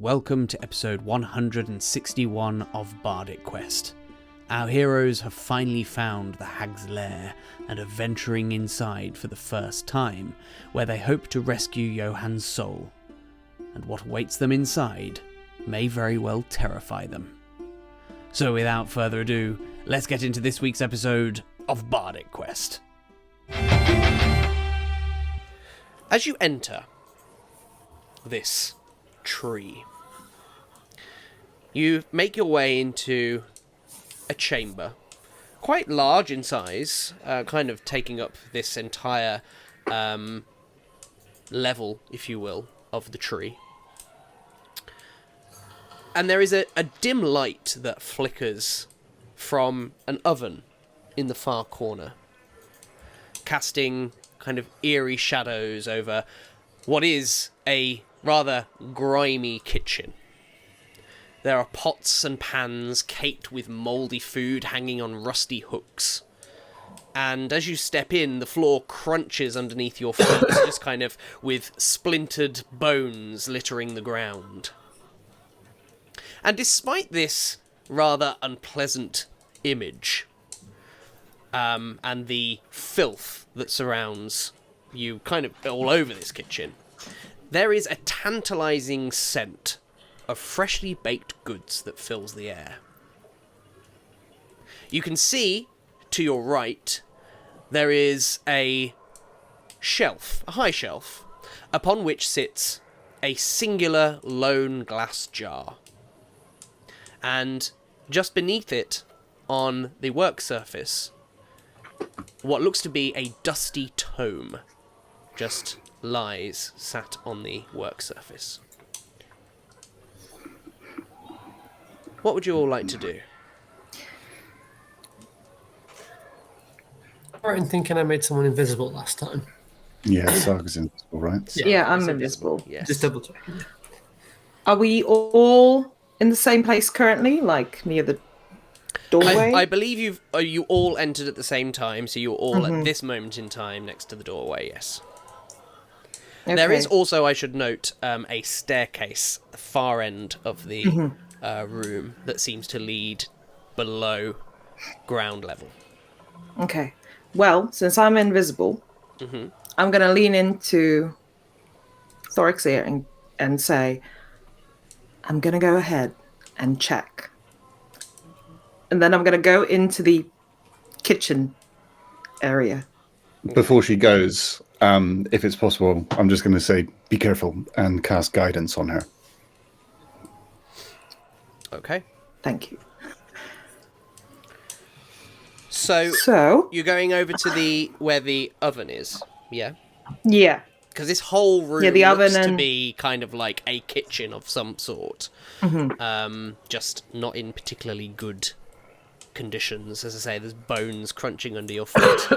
welcome to episode 161 of Bardic Quest. Our heroes have finally found the Hags' Lair and are venturing inside for the first time, where they hope to rescue Johann's soul. And what awaits them inside may very well terrify them. So without further ado, let's get into this week's episode of Bardic Quest. As you enter this tree, you make your way into a chamber, quite large in size, kind of taking up this entire level, if you will, of the tree. And there is a dim light that flickers from an oven in the far corner, casting kind of eerie shadows over what is a rather grimy kitchen. There are pots and pans caked with mouldy food hanging on rusty hooks. And as you step in, the floor crunches underneath your feet, just kind of with splintered bones littering the ground. And despite this rather unpleasant image, and the filth that surrounds you kind of all over this kitchen, there is a tantalizing scent of freshly baked goods that fills the air. You can see, to your right, there is a shelf, a high shelf, upon which sits a singular lone glass jar. And just beneath it, on the work surface, what looks to be a dusty tome just lies sat on the work surface. What would you all like to do? I'm thinking I made someone invisible last time. Yeah, Saga's invisible, right? Yeah, I'm invisible. Yes. Just double checking. Are we all in the same place currently, like near the doorway? I believe you all entered at the same time, so you're all at this moment in time next to the doorway, yes. Okay. There is also, I should note, a staircase at the far end of the room that seems to lead below ground level. Okay. Well, since I'm invisible, I'm going to lean into Thoric's ear and say, I'm going to go ahead and check. And then I'm going to go into the kitchen area. Before she goes, if it's possible, I'm just going to say, be careful and cast guidance on her. Okay. Thank you. So you're going over to where the oven is, yeah? Yeah. Because this whole room looks to be kind of like a kitchen of some sort. Just not in particularly good conditions. As I say, there's bones crunching under your feet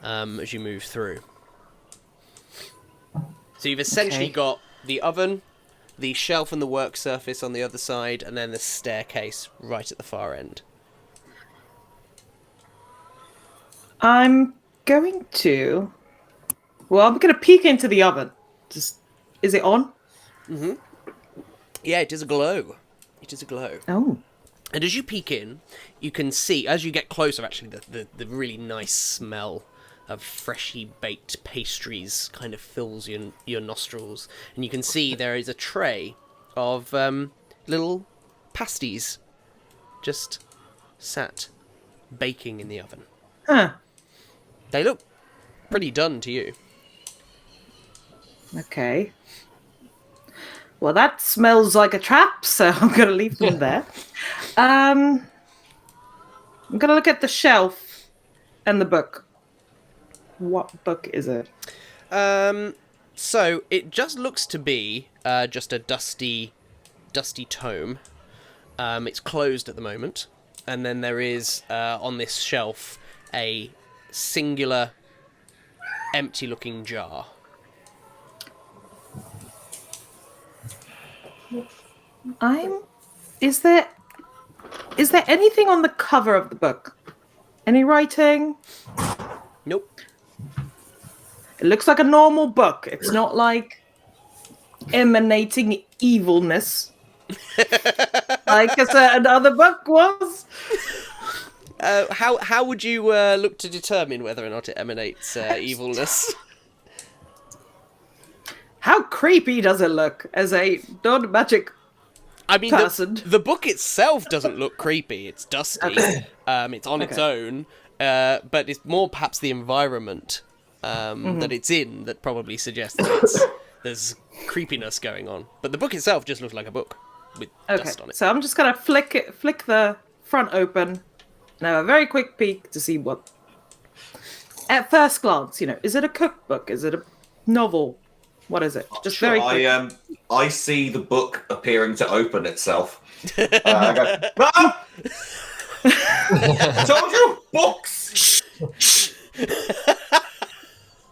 as you move through. So you've essentially got the oven, the shelf and the work surface on the other side, and then the staircase right at the far end. I'm going to peek into the oven. Is it on? Mm-hmm. Yeah, it is a glow. It is a glow. Oh. And as you peek in, you can see, as you get closer, actually, the really nice smell of freshly baked pastries kind of fills your nostrils. And you can see there is a tray of little pasties just sat baking in the oven. Huh. They look pretty done to you. Okay. Well, that smells like a trap, so I'm going to leave them there. I'm going to look at the shelf and the book. What book is it? So it just looks to be just a dusty tome. It's closed at the moment. And then there is, on this shelf, a singular empty-looking jar. Is there anything on the cover of the book? Any writing? Nope. It looks like a normal book. It's not like emanating evilness, like a certain other book was. How would you look to determine whether or not it emanates evilness? How creepy does it look as a non-magic I mean, person? the book itself doesn't look creepy. It's dusty. It's on its own. But it's more perhaps the environment that it's in that probably suggests that there's creepiness going on. But the book itself just looks like a book with dust on it. So I'm just gonna flick the front open and have a very quick peek to see what. At first glance, is it a cookbook? Is it a novel? What is it? Just sure, very quick. I see the book appearing to open itself. I go, "Ah! I told you, books.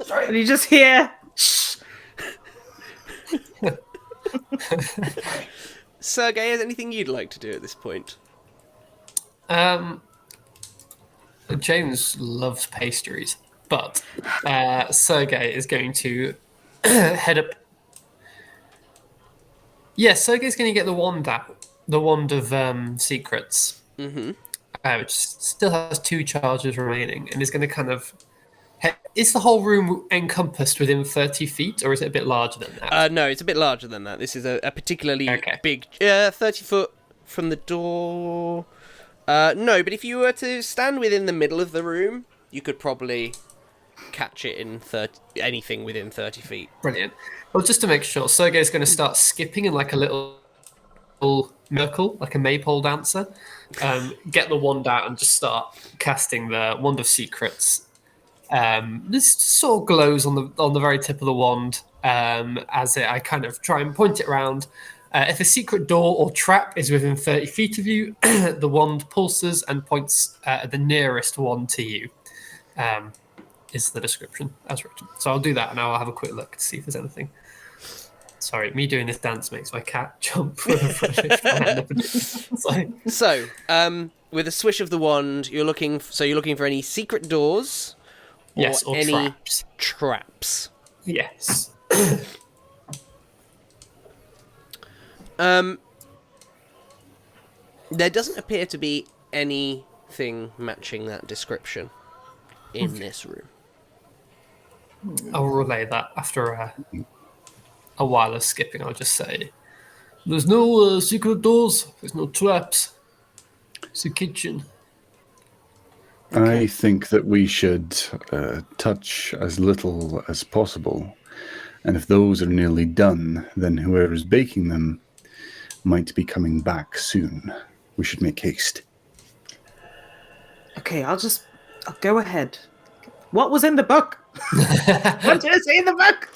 Sorry. And you just hear. Sergey, is there anything you'd like to do at this point? James loves pastries, but Sergey is going to head up. Yeah, Sergey's going to get the wand out, the wand of secrets, which still has 2 charges remaining, and is going to kind of. Is the whole room encompassed within 30 feet, or is it a bit larger than that? No, it's a bit larger than that. This is a particularly big, 30 foot from the door. No, but if you were to stand within the middle of the room, you could probably catch it in anything within 30 feet. Brilliant. Well, just to make sure, Sergey's going to start skipping in like a little Merkle, like a maypole dancer. Get the wand out and just start casting the Wand of Secrets. This sort of glows on the very tip of the wand I kind of try and point it around. If a secret door or trap is within 30 feet of you, the wand pulses and points the nearest one to you. Is the description as written. So I'll do that and I'll have a quick look to see if there's anything. Sorry, me doing this dance makes my cat jump. So, with a swish of the wand, you're looking for any secret doors, or any traps. Yes. There doesn't appear to be anything matching that description in this room. I'll relay that after a while of skipping. I'll just say, there's no secret doors, there's no traps. It's a kitchen. I think that we should touch as little as possible. And if those are nearly done, then whoever is baking them might be coming back soon. We should make haste. Okay, I'll go ahead. What was in the book? What did it say in the book?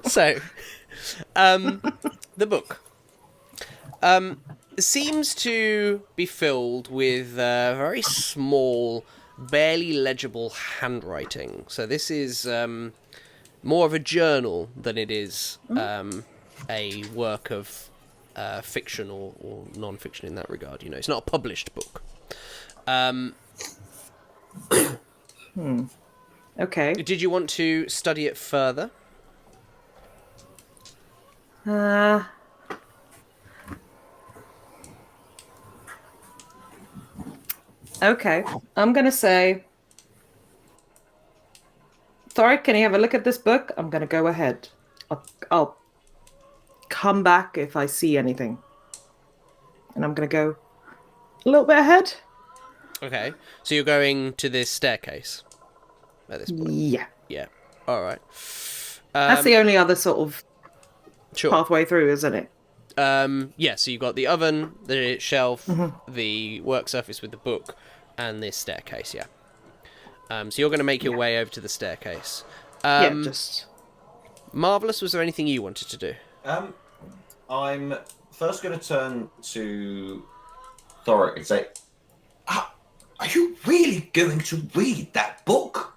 So, the book seems to be filled with very small, barely legible handwriting. So this is more of a journal than it is a work of fiction or non-fiction in that regard. It's not a published book. Okay. Did you want to study it further? Okay. I'm going to say, Thoric, can you have a look at this book? I'm going to go ahead. I'll come back if I see anything. And I'm going to go a little bit ahead. Okay. So you're going to this staircase at this point? Yeah. Yeah. All right. That's the only other sort of Sure. pathway through, isn't it? Yeah, so you've got the oven, the shelf, the work surface with the book, and this staircase, yeah. So you're going to make your way over to the staircase. Just... Marvellous, was there anything you wanted to do? I'm first going to turn to Thoric and say, are you really going to read that book?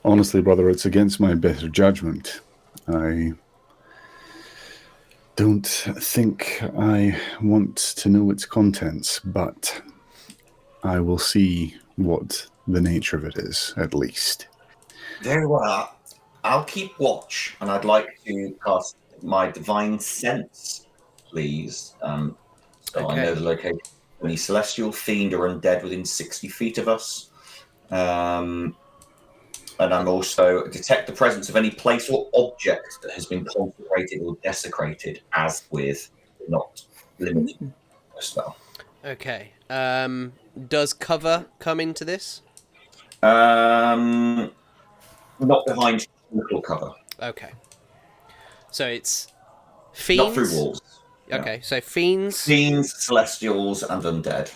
Honestly, brother, it's against my better judgment. I don't think I want to know its contents, but I will see what the nature of it is, at least. Very well. I'll keep watch, and I'd like to cast my divine sense, please. So I know the location of any celestial, fiend, or undead within 60 feet of us. And I'm also detect the presence of any place or object that has been consecrated or desecrated, as with not limited to a spell. Okay. Does cover come into this? Not behind total cover. Okay. So it's fiends. Not through walls. Okay, so fiends. Fiends, celestials, and undead.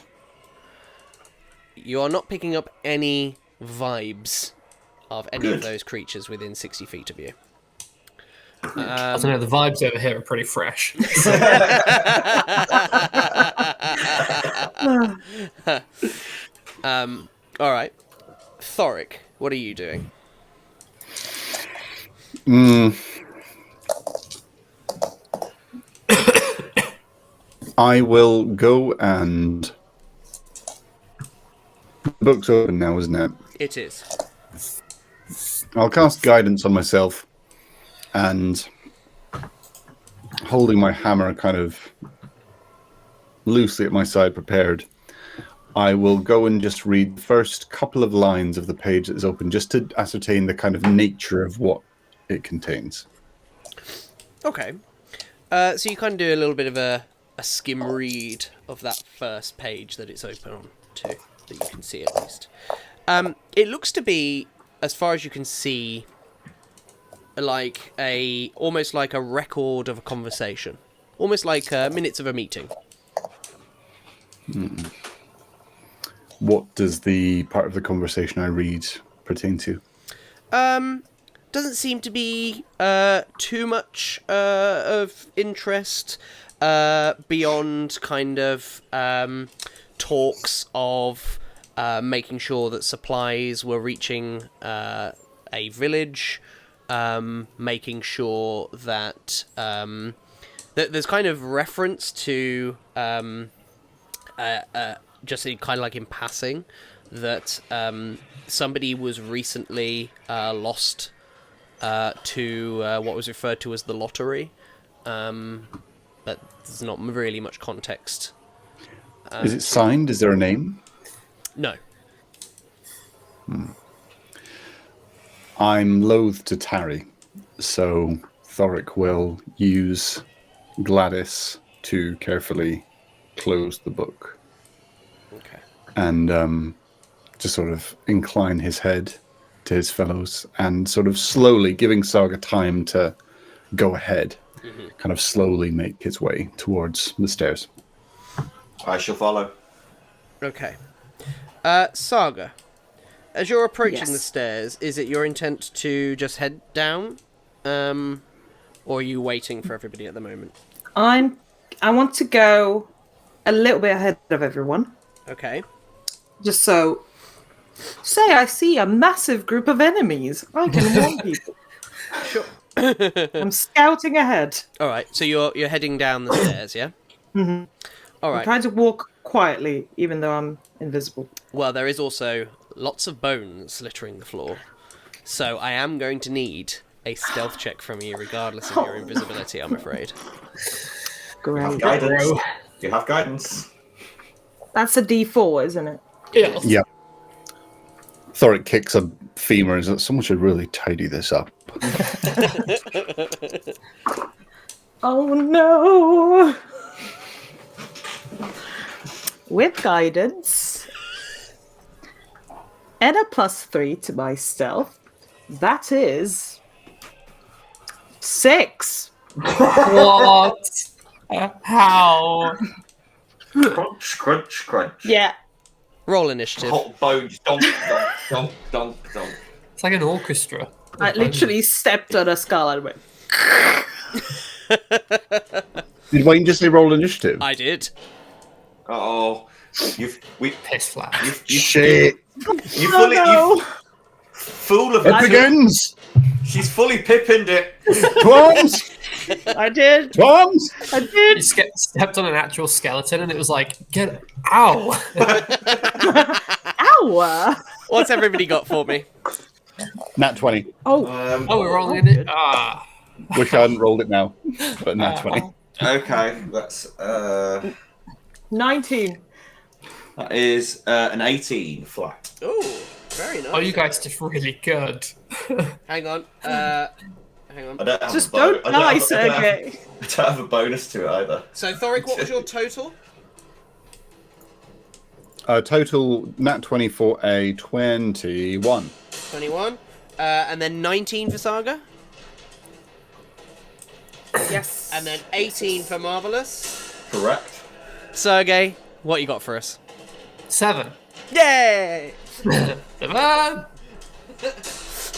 You are not picking up any vibes of any of those creatures within 60 feet of you. I don't know, the vibes over here are pretty fresh. All right. Thoric, what are you doing? I will go and... The book's open now, isn't it? It is. I'll cast guidance on myself and holding my hammer kind of loosely at my side prepared, I will go and just read the first couple of lines of the page that is open just to ascertain the kind of nature of what it contains. Okay. So you kind of do a little bit of a skim read of that first page that it's open on to, that you can see at least. It looks to be, as far as you can see, like almost like a record of a conversation, almost like minutes of a meeting. What does the part of the conversation I read pertain to? Doesn't seem to be too much of interest beyond kind of talks of making sure that supplies were reaching a village, making sure that that there's kind of reference to just kind of like in passing that somebody was recently lost to what was referred to as the lottery, but there's not really much context. Is it signed? Is there a name? No. I'm loath to tarry, so Thoric will use Gladys to carefully close the book. Okay. And just sort of incline his head to his fellows and sort of slowly, giving Saga time to go ahead, kind of slowly make his way towards the stairs. I shall follow. Okay. Saga, as you're approaching the stairs, is it your intent to just head down? Or are you waiting for everybody at the moment? I want to go a little bit ahead of everyone. Okay. Just so... Say I see a massive group of enemies. I can warn people. Sure. I'm scouting ahead. All right, so you're heading down the stairs, yeah? Mm-hmm. All right. I'm trying to walk quietly, even though I'm invisible. Well, there is also lots of bones littering the floor, so I am going to need a stealth check from you, regardless of your invisibility, I'm afraid. Great. Guidance. You have guidance. That's a D4, isn't it? Yeah. Yeah. Thoric kicks a femur and says, someone should really tidy this up. Oh no! With guidance and a +3 to my stealth, that is 6. What? How? Crunch, crunch, crunch. Yeah. Roll initiative. Hot bones. Donk, donk, donk, donk, donk. It's like an orchestra. I literally stepped on a skull and went. Did Wayne just say roll initiative? I did. Oh, Piss flat. Shit. You fully, no. you fool of It a begins! She's fully pippined it. Twums! I did. Twums! I did. You stepped on an actual skeleton and it was like, ow! Ow! What's everybody got for me? Nat 20. Oh, Oh, we're wrong in it. Ah. Wish I hadn't rolled it now, but nat 20. Okay, that's 19. that is an 18 flat. Oh, very nice. Oh, you guys did really good. Hang on. Hang on. I don't have Just a bo- don't I die, have- I don't have- Sergey. I don't have a bonus to it either. So, Thoric, what was your total? Total nat 20 for a 21. 21. And then 19 for Saga. Yes. And then 18 for Marvelous. Correct. Sergey, what you got for us? 7. Yay! 7.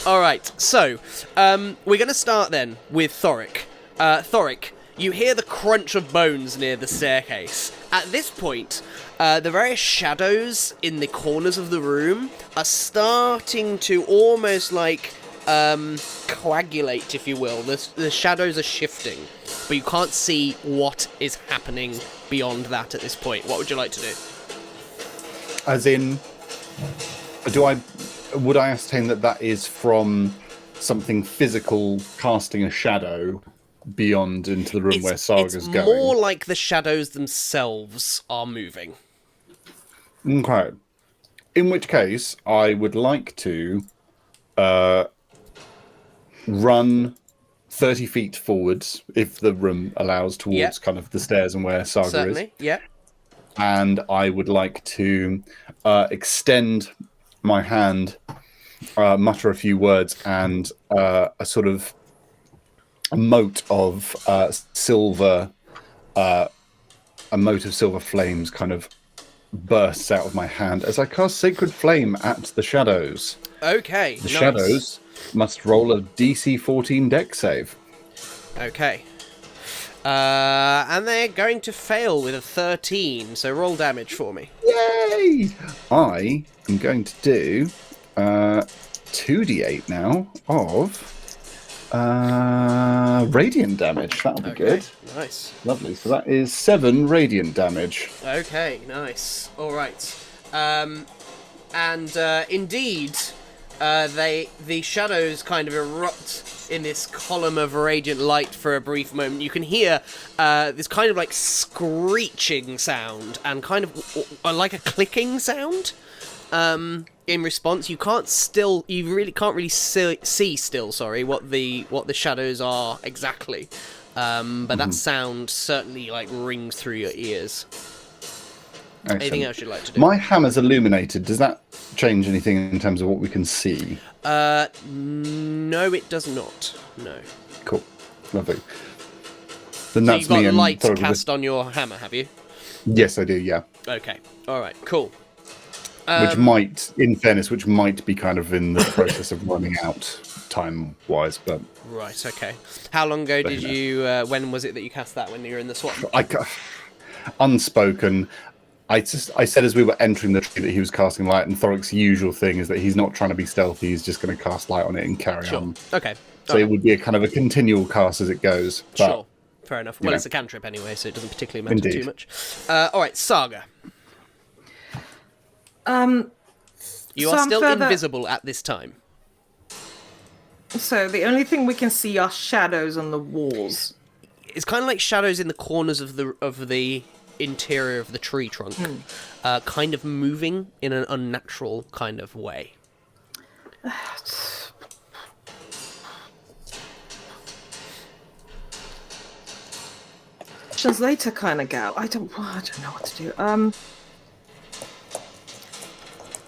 All right, so we're going to start then with Thoric. Thoric, you hear the crunch of bones near the staircase. At this point, the various shadows in the corners of the room are starting to almost like coagulate, if you will. The shadows are shifting, but you can't see what is happening beyond that at this point. What would you like to do? As in, would I ascertain that is from something physical casting a shadow beyond into the room where Saga's it's going? more like the shadows themselves are moving. Okay. In which case, I would like to run 30 feet forwards, if the room allows, towards kind of the stairs and where Saga Certainly, is. yeah. And I would like to extend my hand, mutter a few words, and a sort of a mote of silver flames kind of bursts out of my hand as I cast Sacred Flame at the shadows. Okay, The shadows must roll a DC 14 dex save. Okay. And they're going to fail with a 13, so roll damage for me. Yay! I am going to do 2d8 now of radiant damage. That'll be good. Nice. Lovely. So that is 7 radiant damage. Okay, nice. All right. Indeed, the shadows kind of erupt in this column of radiant light for a brief moment. You can hear this kind of like screeching sound and kind of like a clicking sound. In response, you really can't really see still. Sorry, what the shadows are exactly. But that sound certainly like rings through your ears. Excellent. Anything else you'd like to do? My hammer's illuminated. Does that change anything in terms of what we can see? No, it does not. No. Cool. Lovely. So Then that's you've got me and light Thorg with- cast on your hammer, have you? Yes, I do, yeah. Okay. All right. Cool. Which might be kind of in the process of running out time-wise, but... Right, okay. How long ago did you... when was it that you cast that, when you were in the swamp? Unspoken. I said as we were entering the tree that he was casting light, and Thoric's usual thing is that he's not trying to be stealthy, he's just going to cast light on it and carry on. Okay. So it would be a kind of a continual cast as it goes. But, Sure. Fair enough. Well, it's a cantrip anyway, so it doesn't particularly matter too much. All right, Saga. You are still invisible at this time. So the only thing we can see are shadows on the walls. It's kind of like shadows in the corners of the interior of the tree trunk, kind of moving in an unnatural kind of way. Translator kind of gal. I don't know what to do.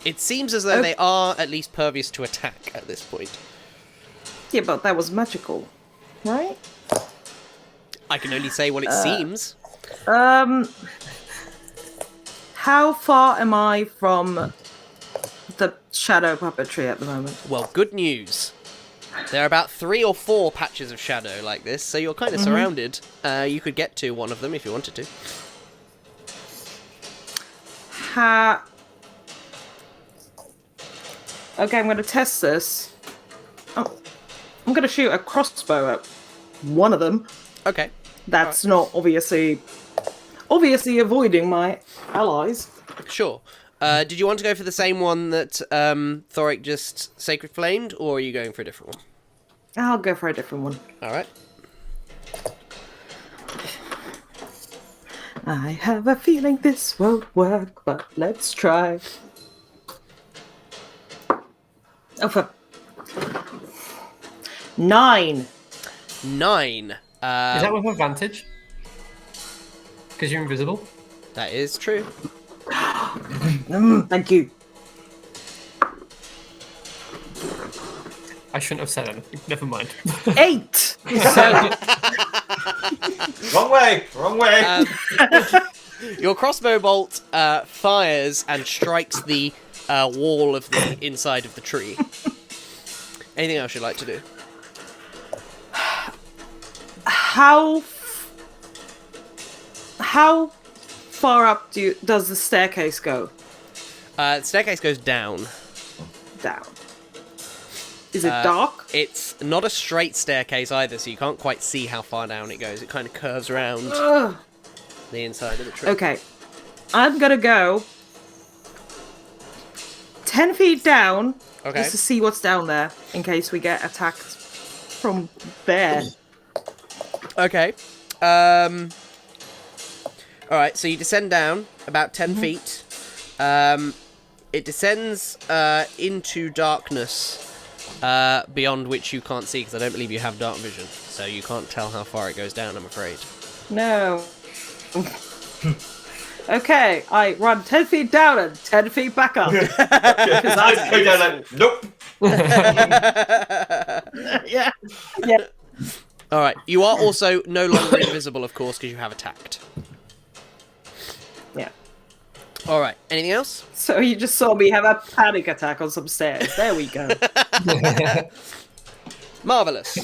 It seems as though they are at least pervious to attack at this point. Yeah, but that was magical, right? I can only say what it seems. How far am I from the shadow puppetry at the moment? Well, good news. There are about 3 or 4 patches of shadow like this, so you're kind of surrounded. You could get to one of them if you wanted to. Okay, I'm going to test this. Oh, I'm going to shoot a crossbow at one of them. Okay. That's not obviously avoiding my allies. Sure. Did you want to go for the same one that Thoric just Sacred Flamed, or are you going for a different one? I'll go for a different one. All right. I have a feeling this won't work, but let's try. Oh, for 9. 9. Is that with advantage? Because you're invisible? That is true. Thank you. I shouldn't have said anything. Never mind. 8. So, Wrong way. Your crossbow bolt fires and strikes the wall of the inside of the tree. Anything else you'd like to do? how far up does the staircase go? The staircase goes down. Down. Is it dark? It's not a straight staircase either, so you can't quite see how far down it goes. It kind of curves around the inside of the tree. Okay. I'm gonna go 10 feet down Okay. just to see what's down there in case we get attacked from there. Okay. Alright, so you descend down about 10 feet. It descends into darkness beyond which you can't see, because I don't believe you have dark vision. So you can't tell how far it goes down, I'm afraid. No. Okay, I run 10 feet down and 10 feet back up. I go down like, nope. Yeah. Alright, you are also no longer invisible, of course, because you have attacked. Yeah. Alright, anything else? So you just saw me have a panic attack on some stairs. There we go. Marvellous.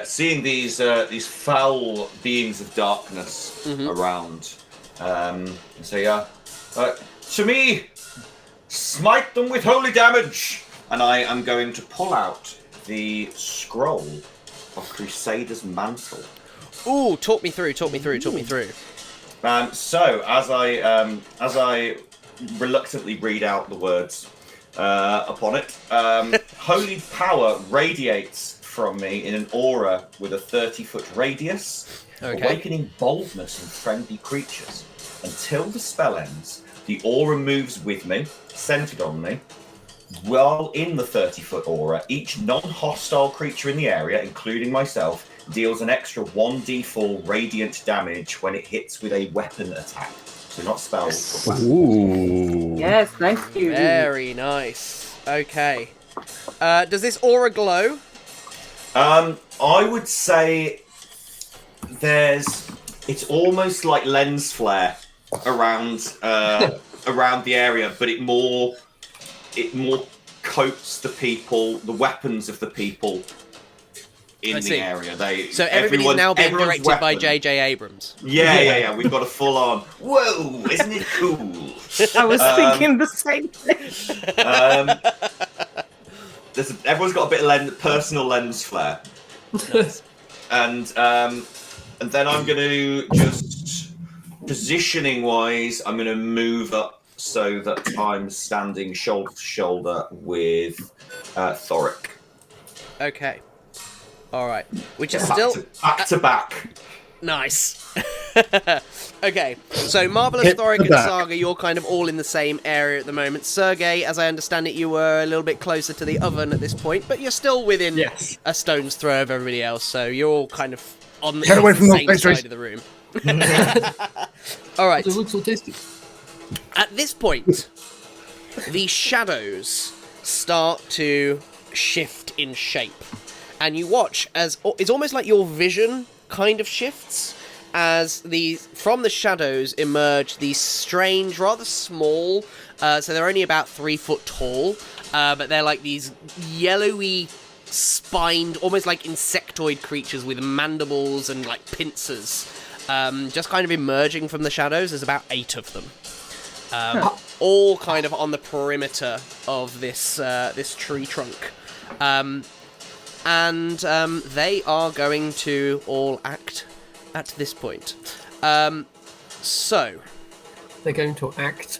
Seeing these foul beings of darkness around, say, to me, smite them with holy damage, and I am going to pull out the scroll of Crusader's Mantle. Ooh, talk me through. So as I reluctantly read out the words upon it, holy power radiates from me in an aura with a 30-foot radius, awakening boldness in friendly creatures. Until the spell ends, the aura moves with me, centered on me. While in the 30-foot aura, each non-hostile creature in the area, including myself, deals an extra 1d4 radiant damage when it hits with a weapon attack. So not spells. But Ooh. Yes, thank you. Very nice. Okay. Does this aura glow? I would say it's almost like lens flare around around the area, but it more coats the people, the weapons of the people in the area. Everybody's now being directed by J.J. Abrams. Yeah. We've got a full-on. Whoa! Isn't it cool? I was thinking the same thing. Everyone's got a bit of personal lens flare. Nice. And then I'm going to just positioning-wise, I'm going to move up so that I'm standing shoulder to shoulder with Thoric. Okay. All right. Which is Back still back to back. Nice. Okay, so Marvellous, Thoric, and Saga, you're kind of all in the same area at the moment. Sergei, as I understand it, you were a little bit closer to the oven at this point, but you're still within a stone's throw of everybody else, so you're all kind of on the same side of the room. All right. It looks so tasty. At this point, the shadows start to shift in shape, and you watch as it's almost like your vision kind of shifts as from the shadows emerge these strange, rather small, so they're only about 3 foot tall, but they're like these yellowy spined, almost like insectoid creatures with mandibles and like pincers, just kind of emerging from the shadows. There's about 8 of them. All kind of on the perimeter of this tree trunk. And they are going to all act at this point. So, they're going to act.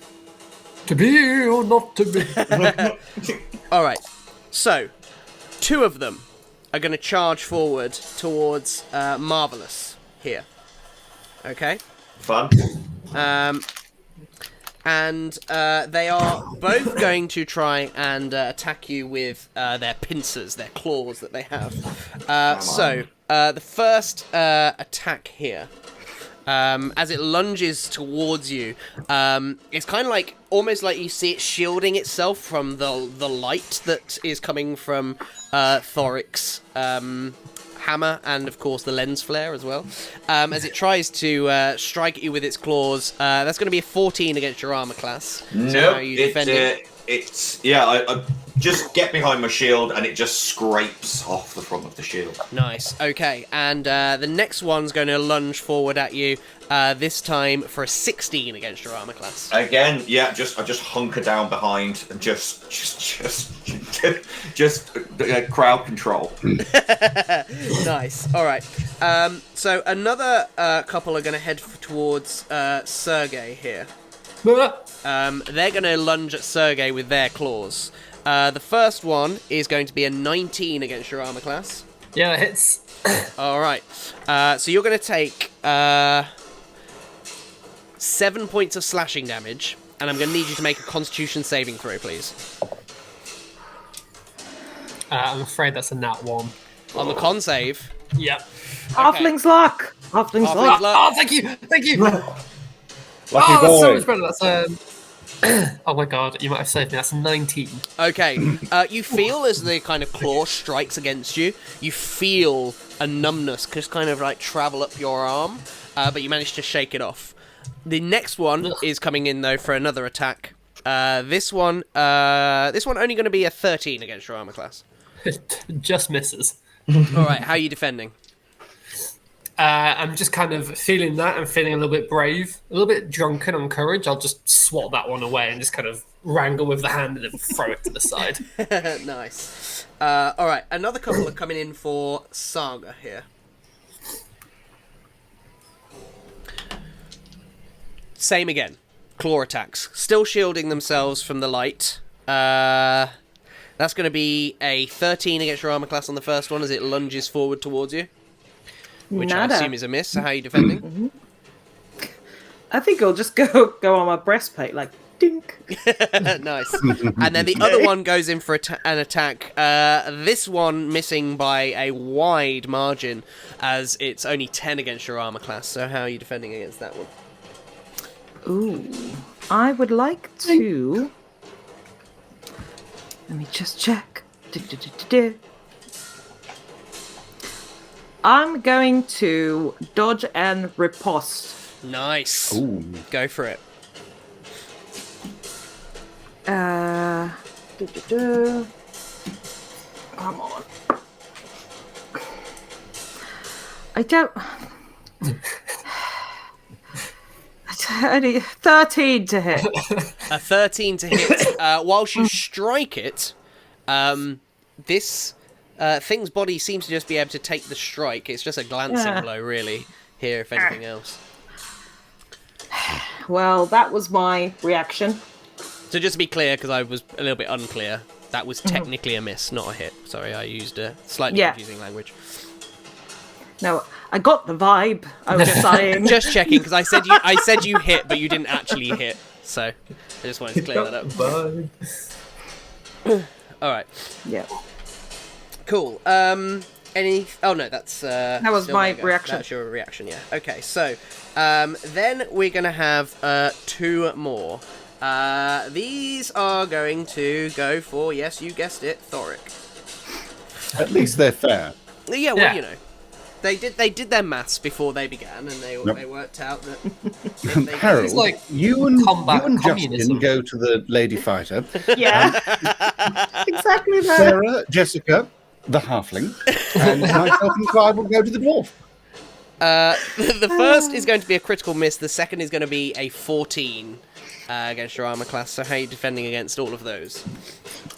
To be or not to be. All right. So, 2 of them are going to charge forward towards Marvelous here. Okay? Fun. And they are both going to try and attack you with their pincers, their claws that they have. The first attack here, as it lunges towards you, it's kind of like, almost like you see it shielding itself from the light that is coming from Thoric's hammer, and of course the lens flare as well. As it tries to strike at you with its claws, that's going to be a 14 against your armor class. No, I just get behind my shield and it just scrapes off the front of the shield. Nice. Okay, and the next one's going to lunge forward at you. This time for a 16 against your armor class. Again, I just hunker down behind and just crowd control. Nice. All right. So another couple are going to head towards Sergei here. They're going to lunge at Sergei with their claws. The first one is going to be a 19 against your armor class. Yeah, it hits. All right. So you're going to take 7 points of slashing damage, and I'm going to need you to make a Constitution saving throw, please. I'm afraid that's a nat 1. On the con save. Yep. Halfling's luck. Halfling's luck. Oh, thank you. Lucky That's boy. so much better. That's oh my god, you might have saved me. That's a 19. Okay. You feel as the kind of claw strikes against you, you feel a numbness just kind of like travel up your arm, but you manage to shake it off. The next one is coming in though for another attack. This one only going to be a 13 against your armor class. Just misses. All right, how are you defending? I'm just kind of feeling that. I'm feeling a little bit brave, a little bit drunken on courage. I'll just swat that one away and just kind of wrangle with the hand and then throw it to the side. Nice. All right, another couple are coming in for Saga here. Same again. Claw attacks. Still shielding themselves from the light. That's going to be a 13 against your armor class on the first one as it lunges forward towards you. Which Nada. I assume is a miss. So how are you defending? I think it'll just go on my breastplate, like, dink. Nice. And then the other one goes in for an attack. This one missing by a wide margin as it's only 10 against your armor class. So how are you defending against that one? Ooh. I would like to... Let me just check. I'm going to dodge and riposte. Nice. Ooh. Go for it. Come on. I don't... Only 13 to hit. A 13 to hit. Whilst you strike it, this thing's body seems to just be able to take the strike. It's just a glancing blow, really, here, if anything else. Well, that was my reaction. So just to be clear, because I was a little bit unclear, that was technically a miss, not a hit. Sorry, I used a slightly confusing language. No, I got the vibe. I was saying. Just checking, because I said you hit, but you didn't actually hit. So I just wanted to clear that up. All right. Yeah. Cool. Any? Oh no, that's. That was my reaction. That's your reaction. Yeah. Okay. So, then we're gonna have 2 more. These are going to go for, yes, you guessed it, Thoric. At least they're fair. Yeah. Well, you know. They did their maths before they began, and they worked out that. They Harold, It's like you and combat Justin communism. go to the Lady Fighter. Yeah. Exactly that. Sarah, Jessica, the Halfling, and myself and Clive will go to the Dwarf. The first is going to be a critical miss. The second is going to be a 14 against your armor class. So how are you defending against all of those?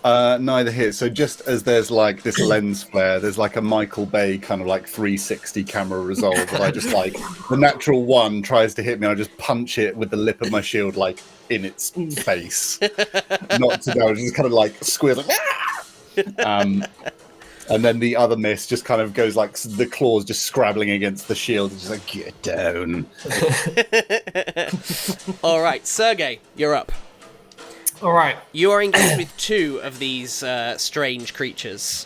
Neither here. So just as there's like this lens flare, there's like a Michael Bay kind of like 360 camera resolve. That I just like the natural one tries to hit me, and I just punch it with the lip of my shield like in its face, not to go. Just kind of like squeal. And then the other miss just kind of goes like the claws just scrabbling against the shield. It's just like, get down. All right, Sergey, you're up. All right. You are engaged with 2 of these strange creatures.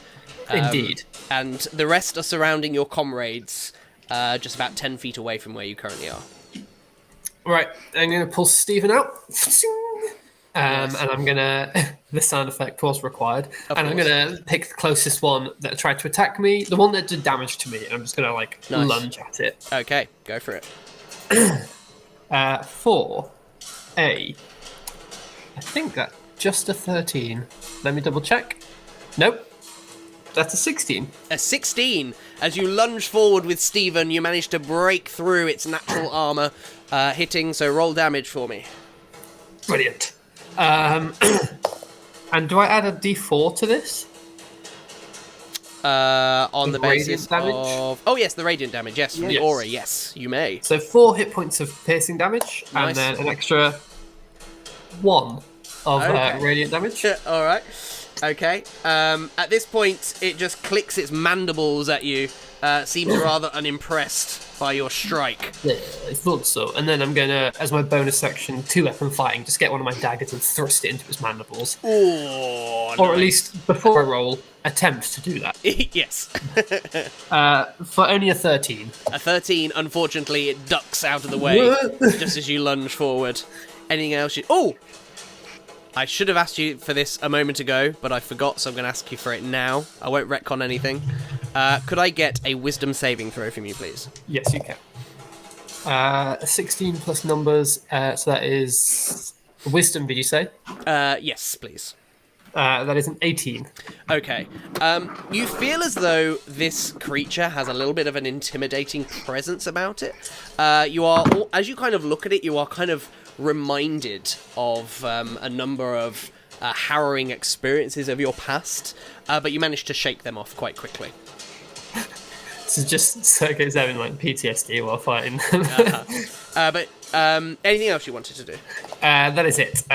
Indeed. And the rest are surrounding your comrades just about 10 feet away from where you currently are. All right. I'm going to pull Stephen out. And I'm going to... the sound effect was required. I'm going to pick the closest one that tried to attack me, the one that did damage to me, and I'm just going to, like, lunge at it. Okay, go for it. For a... I think that's just a 13. Let me double check. Nope. That's a 16. A 16. As you lunge forward with Stephen, you manage to break through its natural armor, hitting, so roll damage for me. Brilliant. And do I add a d4 to this? On the basis radiant damage? of... Oh, yes, the radiant damage, yes, from the Yes. aura, yes, you may. So 4 hit points of piercing damage, Nice. and then an extra 1 of radiant damage. All right. Okay. At this point, it just clicks its mandibles at you. Seems rather unimpressed by your strike. Yeah, I thought so. And then I'm going to, as my bonus action, 2-weapon fighting, just get one of my daggers and thrust it into his mandibles. Oh, Or at least, before I roll, attempt to do that. yes. For only a 13. A 13, unfortunately, it ducks out of the way just as you lunge forward. Anything else you... Oh! I should have asked you for this a moment ago, but I forgot, so I'm going to ask you for it now. I won't retcon anything. Could I get a wisdom saving throw from you, please? Yes, you can. 16 plus numbers, so that is wisdom, did you say? Yes, please. That is an 18. Okay. You feel as though this creature has a little bit of an intimidating presence about it. You are, as you kind of look at it, you are kind of reminded of a number of harrowing experiences of your past, but you manage to shake them off quite quickly. This is just Sergey's having like PTSD while fighting. But anything else you wanted to do? That is it.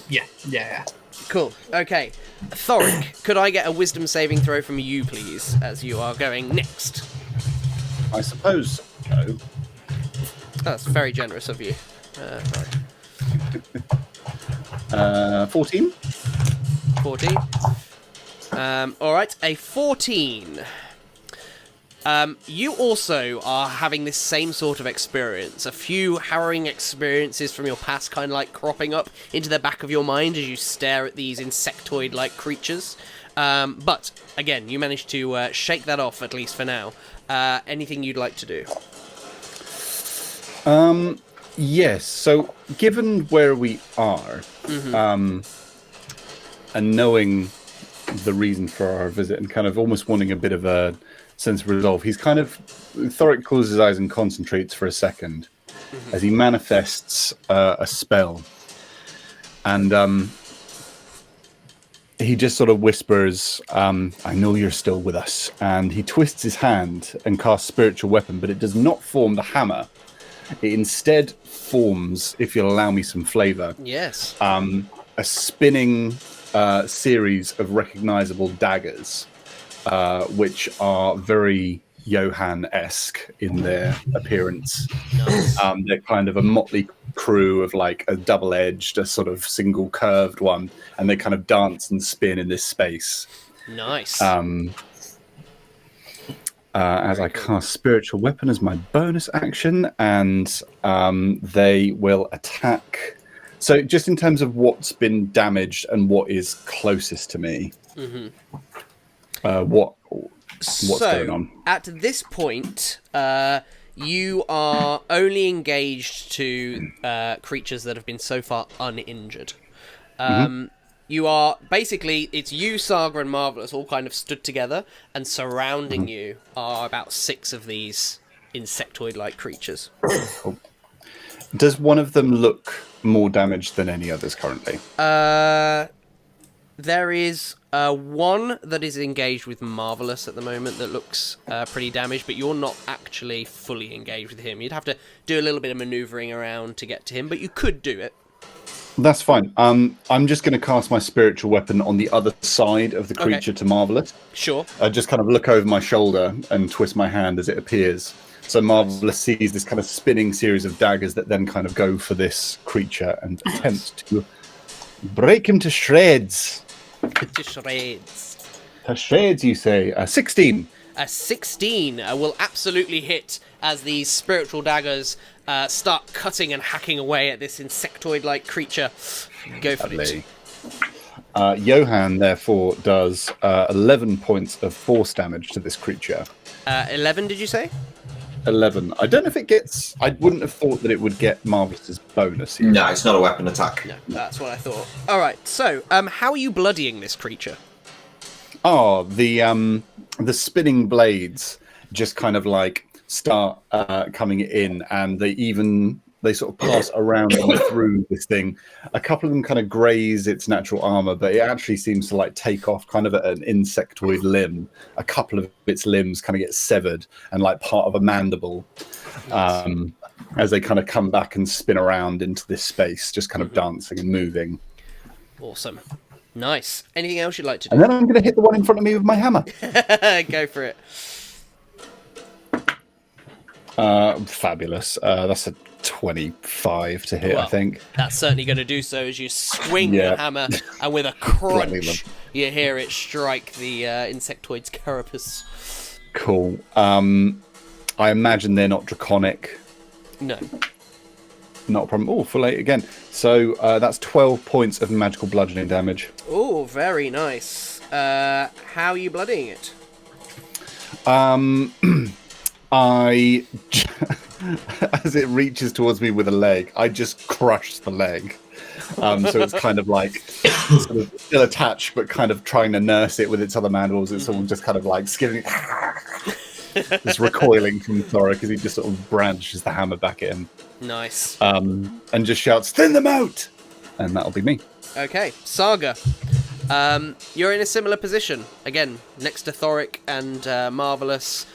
Yeah. Cool. Okay. Thoric, could I get a wisdom saving throw from you, please, as you are going next? I suppose so. That's very generous of you. 14. 14. All right, a 14. You also are having this same sort of experience. A few harrowing experiences from your past kind of like cropping up into the back of your mind as you stare at these insectoid-like creatures. But, again, you managed to shake that off, at least for now. Anything you'd like to do? Yes. So, given where we are, and knowing the reason for our visit, and kind of almost wanting a bit of a sense of resolve, Thoric closes his eyes and concentrates for a second as he manifests a spell, and he just sort of whispers, "I know you're still with us," and he twists his hand and casts spiritual weapon, but it does not form the hammer. It instead forms, if you'll allow me some flavour, Yes. a spinning series of recognizable daggers, which are very Johann-esque in their appearance. Nice. They're kind of a motley crew of like a double-edged, a sort of single curved one, and they kind of dance and spin in this space. Nice. As I cast spiritual weapon as my bonus action, and they will attack. So just in terms of what's been damaged and what is closest to me, what's going on? At this point, you are only engaged to creatures that have been so far uninjured. You are basically, it's you, Saga, and Marvelous all kind of stood together, and surrounding you are about 6 of these insectoid-like creatures. Does one of them look more damage than any others currently? There is one that is engaged with Marvelous at the moment that looks pretty damaged, but you're not actually fully engaged with him. You'd have to do a little bit of manoeuvring around to get to him, but you could do it. That's fine. I'm just going to cast my spiritual weapon on the other side of the creature to Marvelous. Sure. I just kind of look over my shoulder and twist my hand as it appears. So Marvelous sees this kind of spinning series of daggers that then kind of go for this creature and attempt to break him to shreds. To shreds. To shreds, you say? 16. A 16 will absolutely hit as these spiritual daggers start cutting and hacking away at this insectoid-like creature. Go for it. Johann, therefore, does 11 points of force damage to this creature. 11, did you say? 11. I don't know if it gets... I wouldn't have thought that it would get Marvelous' bonus here. No, it's not a weapon attack. No, that's what I thought. All right, so how are you bloodying this creature? Oh, the spinning blades just kind of like start coming in, and they sort of pass around and through this thing. A couple of them kind of graze its natural armor, but it actually seems to like take off kind of at an insectoid limb. A couple of its limbs kind of get severed and like part of a mandible as they kind of come back and spin around into this space, just kind of dancing and moving. Awesome. Nice. Anything else you'd like to do? And then I'm going to hit the one in front of me with my hammer. Go for it. Fabulous. That's a 25 to hit, Well, I think. That's certainly going to do so as you swing the hammer, and with a crunch, you hear it strike the insectoid's carapace. Cool. I imagine they're not draconic. No. Not a problem. Oh, full 8 again. So that's 12 points of magical bludgeoning damage. Oh, very nice. How are you bloodying it? I, as it reaches towards me with a leg, I just crush the leg. So it's kind of like sort of still attached, but kind of trying to nurse it with its other mandibles. It's all just kind of like skidding, just recoiling from Thora because he just sort of branches the hammer back at him. Nice. And just shouts, "Thin them out!" And that'll be me. Okay, Saga. You're in a similar position. Again, next to Thoric and Marvelous,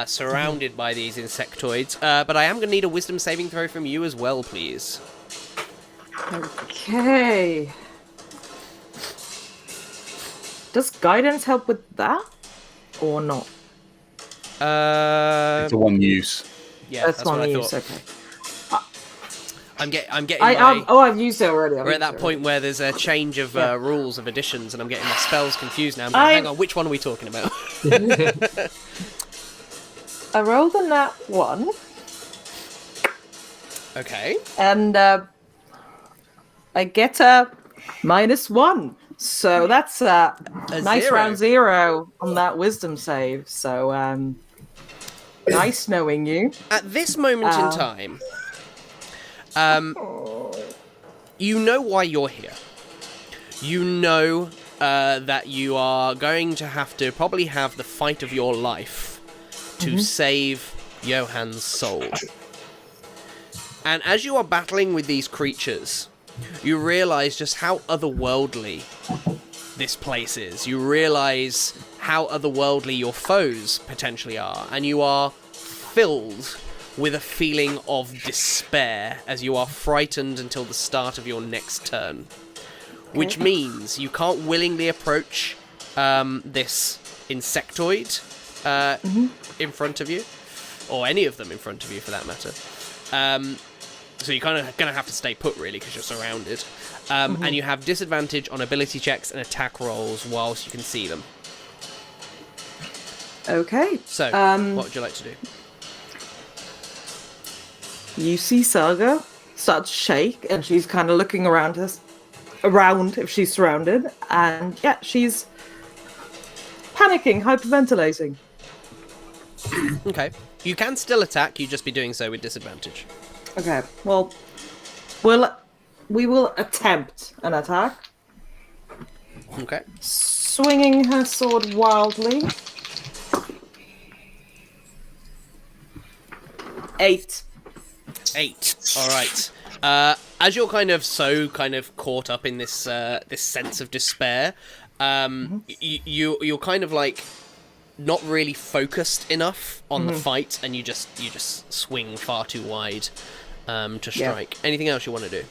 surrounded by these insectoids. But I am going to need a wisdom saving throw from you as well, please. Okay. Does guidance help with that? Or not? It's a one use. Yeah, that's one what I use, thought. okay. I'm getting I've used it already. We're at that point where there's a change of rules of additions, and I'm getting my spells confused now. Hang on, which one are we talking about? I rolled a nat 1. Okay. And I get a -1. So that's a nice 0. round 0 on that wisdom save. So nice knowing you. At this moment in time, you know why you're here. You know that you are going to have to probably have the fight of your life to save Johann's soul. And as you are battling with these creatures, you realise just how otherworldly this place is. You realise how otherworldly your foes potentially are, and you are filled with a feeling of despair as you are frightened until the start of your next turn. Which means you can't willingly approach this insectoid in front of you, or any of them in front of you for that matter. So you're kind of going to have to stay put, really, because you're surrounded. And you have disadvantage on ability checks and attack rolls whilst you can see them. Okay. So, what would you like to do? You see Saga start to shake, and she's kind of looking around if she's surrounded, and yeah, she's panicking, hyperventilating. Okay. You can still attack, you just be doing so with disadvantage. Okay, well, we will attempt an attack. Okay. Swinging her sword wildly. 8. 8. All right. as you're kind of caught up in this this sense of despair, you're kind of like not really focused enough on the fight, and you just swing far too wide to strike. Anything else you want to do?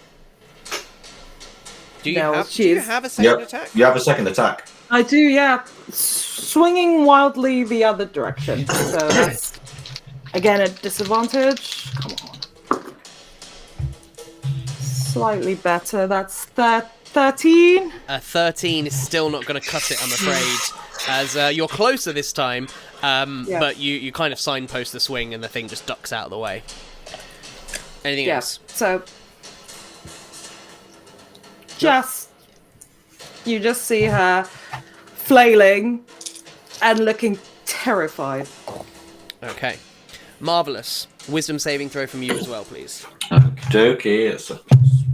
Do you have a second attack? You have a second attack. I do, yeah. Swinging wildly the other direction. So that's, again, a disadvantage. Come on. Slightly better. That's 13. 13 is still not going to cut it, I'm afraid. As you're closer this time, but you kind of signpost the swing and the thing just ducks out of the way. Anything else? So, you just see her flailing and looking terrified. Okay. Marvellous. Wisdom saving throw from you as well, please. Okay, it's a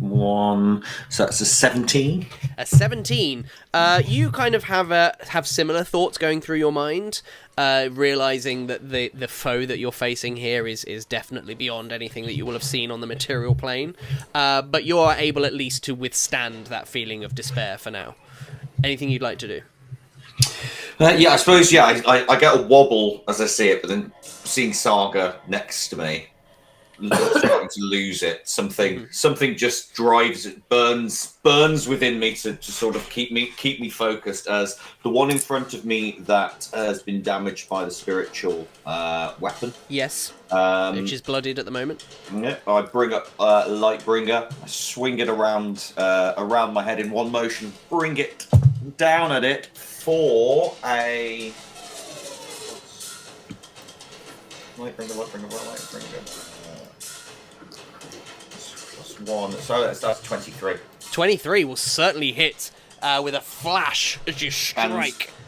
+1, so that's a 17. A 17. You kind of have similar thoughts going through your mind, realizing that the foe that you're facing here is definitely beyond anything that you will have seen on the material plane. But you are able at least to withstand that feeling of despair for now. Anything you'd like to do? I suppose, I get a wobble as I see it, but then seeing Saga next to me, starting to lose it. Something just drives it, burns within me to sort of keep me focused, as the one in front of me that has been damaged by the spiritual weapon. Yes. Which is bloodied at the moment. Yeah, I bring up Lightbringer, I swing it around my head in one motion, bring it down at it for a Lightbringer. +1, so that's 23. 23 will certainly hit with a flash as you strike. And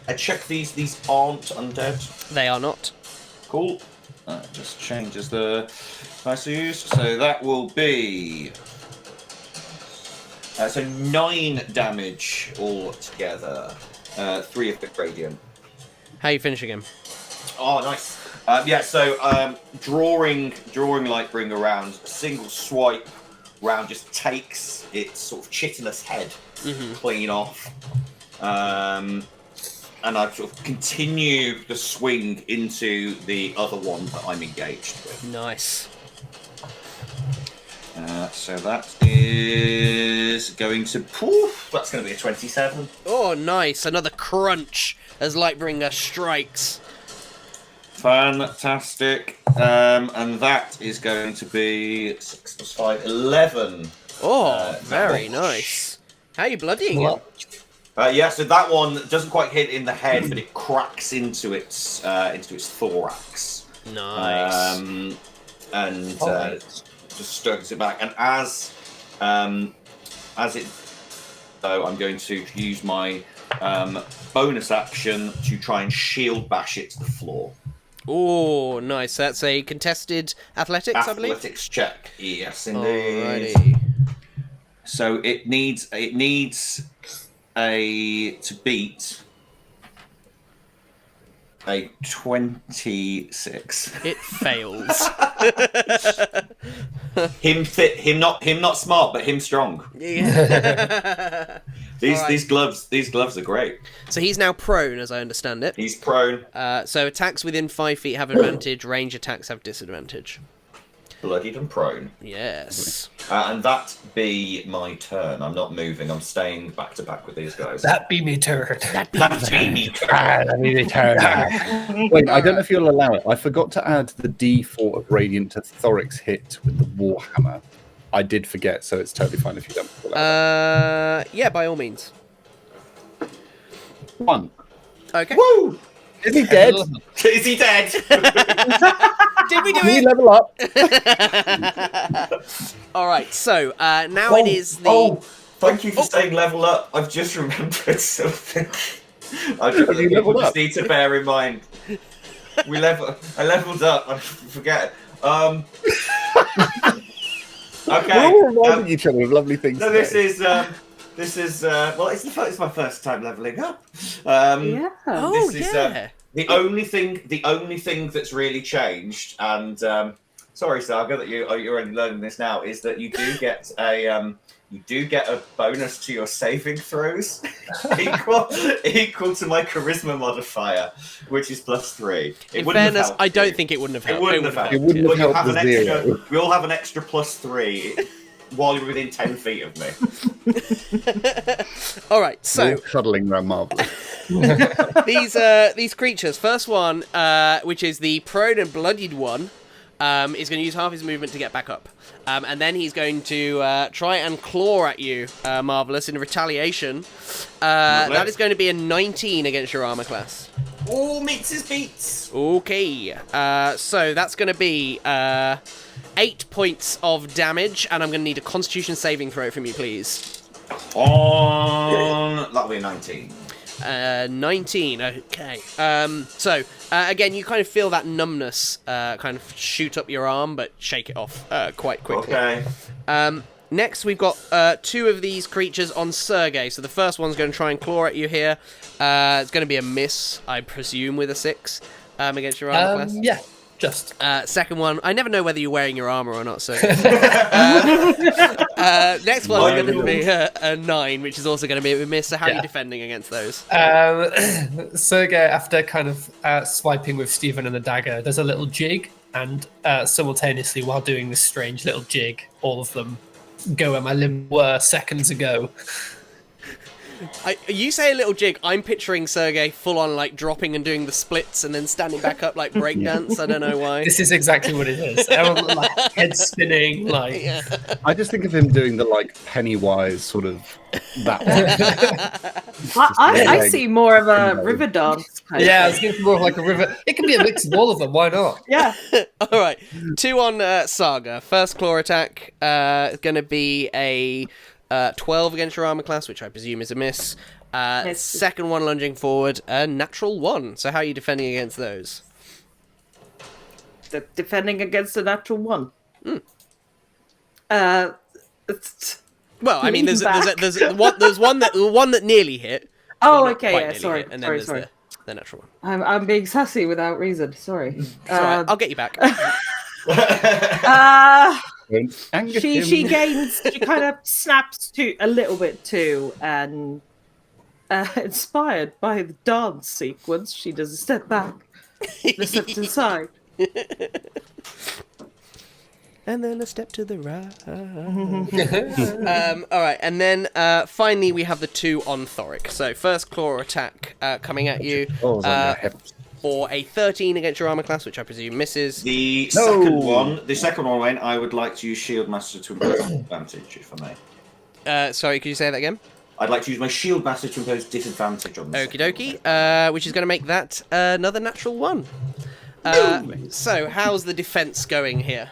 I check these aren't undead. They are not. Cool. That just changes the dice use. So that will be so 9 damage altogether. 3 of the gradient. How are you finishing him? Oh, nice. So drawing Lightbringer around, single swipe round just takes its sort of chitinous head clean off. And I sort of continue the swing into the other one that I'm engaged with. Nice. So that is going to that's going to be a 27. Oh, nice. Another crunch as Lightbringer strikes. Fantastic. And that is going to be 6 + 5, 11. Oh, very nice. How are you bloodying him? So that one doesn't quite hit in the head, but it cracks into its thorax. Nice. And just stirs it back. And as it, I'm going to use my bonus action to try and shield bash it to the floor. Oh, nice. That's a contested athletics, I believe? Athletics check. Yes, indeed. Alrighty. So it needs to beat a 26. It fails. Him not smart, but him strong. Yeah. These gloves are great. So he's now prone, as I understand it. He's prone. So attacks within 5 feet have advantage. Range attacks have disadvantage. Bloodied and prone. Yes. And that be my turn. I'm not moving. I'm staying back to back with these guys. That be me turn. That be me turn. Wait, I don't know if you'll allow it. I forgot to add the D4 of radiant to Thoric's hit with the Warhammer. I did forget, so it's totally fine if you don't. Yeah, by all means. 1. Okay. Woo! Is he dead? Is he dead? Did we do Can it? we level up? All right. So now it is the. Thank you for saying level up. I've just remembered something. I just need to bear in mind. I leveled up. I forget. Okay. We're all reminding each other of lovely things. So this is well, it's my first time leveling up. This is the only thing that's really changed, and sorry, Saga, that you're only learning this now, is that you do get a bonus to your saving throws equal to my charisma modifier, which is +3. In fairness, I don't think it wouldn't have helped. It wouldn't have helped. It wouldn't have But helped the zero. we all have an extra +3 while you're within 10 feet of me. All right, so We're cuddling around Marvelous. these creatures. First one, which is the prone and bloodied one, is going to use half his movement to get back up, and then he's going to try and claw at you, Marvelous, in retaliation. That is going to be a 19 against your armor class. All meets his beats. Okay, so that's going to be 8 points of damage, and I'm going to need a Constitution saving throw from you, please. That'll be a 19. 19, okay. So, again, you kind of feel that numbness kind of shoot up your arm, but shake it off quite quickly. Okay. Next, we've got 2 of these creatures on Sergei. So the first one's going to try and claw at you here. It's going to be a miss, I presume, with a 6 against your armor class. Yeah, just. Second one, I never know whether you're wearing your armor or not, so... next one's going to be a 9, which is also going to be a miss. So how are you defending against those? Sergei, after kind of swiping with Stephen and the dagger, does a little jig, and simultaneously, while doing this strange little jig, all of them go where my limb were seconds ago. You say a little jig, I'm picturing Sergei full on like dropping and doing the splits and then standing back up like breakdance. I don't know why. This is exactly what it is. Everyone, like, head spinning, like. Yeah. I just think of him doing the like Pennywise sort of that one. I see more of a river dance. Kind Yeah, I of was thinking more of like a river. It can be a mix of all of them. Why not? yeah. All right, 2 on Saga. First claw attack is going to be a 12 against your armor class, which I presume is a miss. Second one lunging forward, a natural 1. So how are you defending against those? Defending against a natural 1. Well, I mean, there's one that nearly hit. Oh, Not okay, quite yeah, nearly sorry, hit, and then sorry. there's the natural one. I'm being sassy without reason. Sorry. It's all right, I'll get you back. She kind of snaps to a little bit too, and inspired by the dance sequence, she does a step back, a step to the side. And then a step to the right. All right, and then finally we have the 2 on Thoric. So first claw attack coming at you for a 13 against your armor class, which I presume misses. The second one, Wayne, I would like to use Shield Master to impose advantage, if I may. Sorry, could you say that again? I'd like to use my Shield Master to impose disadvantage on this. Okie dokie, which is going to make that another natural 1. So how's the defense going here?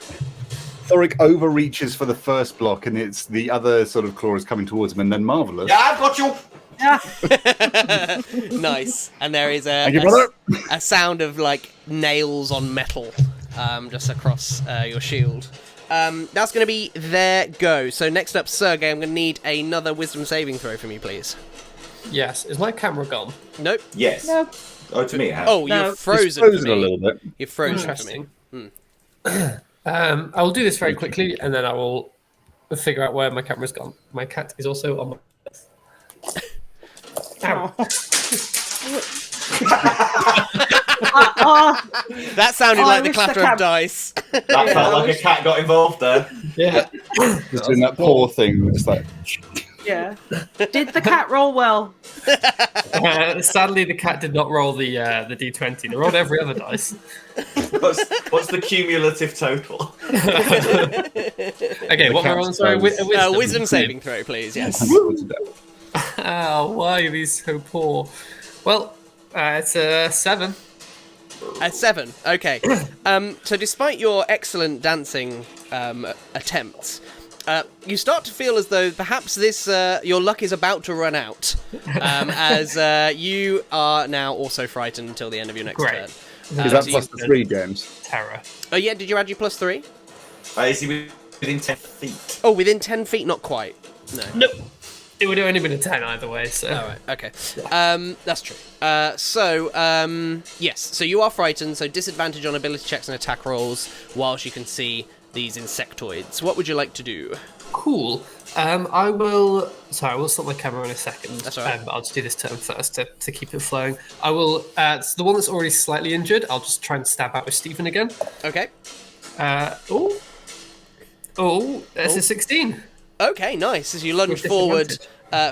Thoric overreaches for the first block, and it's the other sort of claw is coming towards him, and then Marvelous. Yeah, I've got you! Nice. And there is Thank you, brother. a sound of like nails on metal just across your shield. That's going to be their go. So next up, Sergei, I'm going to need another wisdom saving throw from you, please. Yes. Is my camera gone? Nope. Yes. Nope. Oh, to me, it has. Oh, No. you're frozen, Frozen for me. a little bit. You're frozen for me. Interesting. I will do this very quickly, and then I will figure out where my camera's gone. My cat is also on my. Ow. That sounded like the wish the clatter cat- of dice. That felt like a cat got involved there. Yeah. Just doing that paw thing, just like. Yeah. Did the cat roll well? Sadly, the cat did not roll the d20. They rolled every other dice. What's the cumulative total? Okay, what am I rolling? Sorry, Wisdom saving throw, please. Yes. Why are these so poor? Well, it's a 7. A 7. Okay. So despite your excellent dancing attempts, you start to feel as though perhaps this your luck is about to run out, as you are now also frightened until the end of your next turn. Is that plus the 3, James? Terror. Oh yeah, did you add your +3? Is he within 10 feet? Oh, within 10 feet, not quite. No. Nope. It would have only been a 10 either way, so... All right, okay. That's true. Yes, so you are frightened, so disadvantage on ability checks and attack rolls whilst you can see these insectoids. What would you like to do? Cool. I will... Sorry, I will stop my camera in a second. That's all right. But I'll just do this turn first to keep it flowing. I will... it's the one that's already slightly injured. I'll just try and stab out with Stephen again. Okay. That's a 16. Okay, nice. As you lunge forward,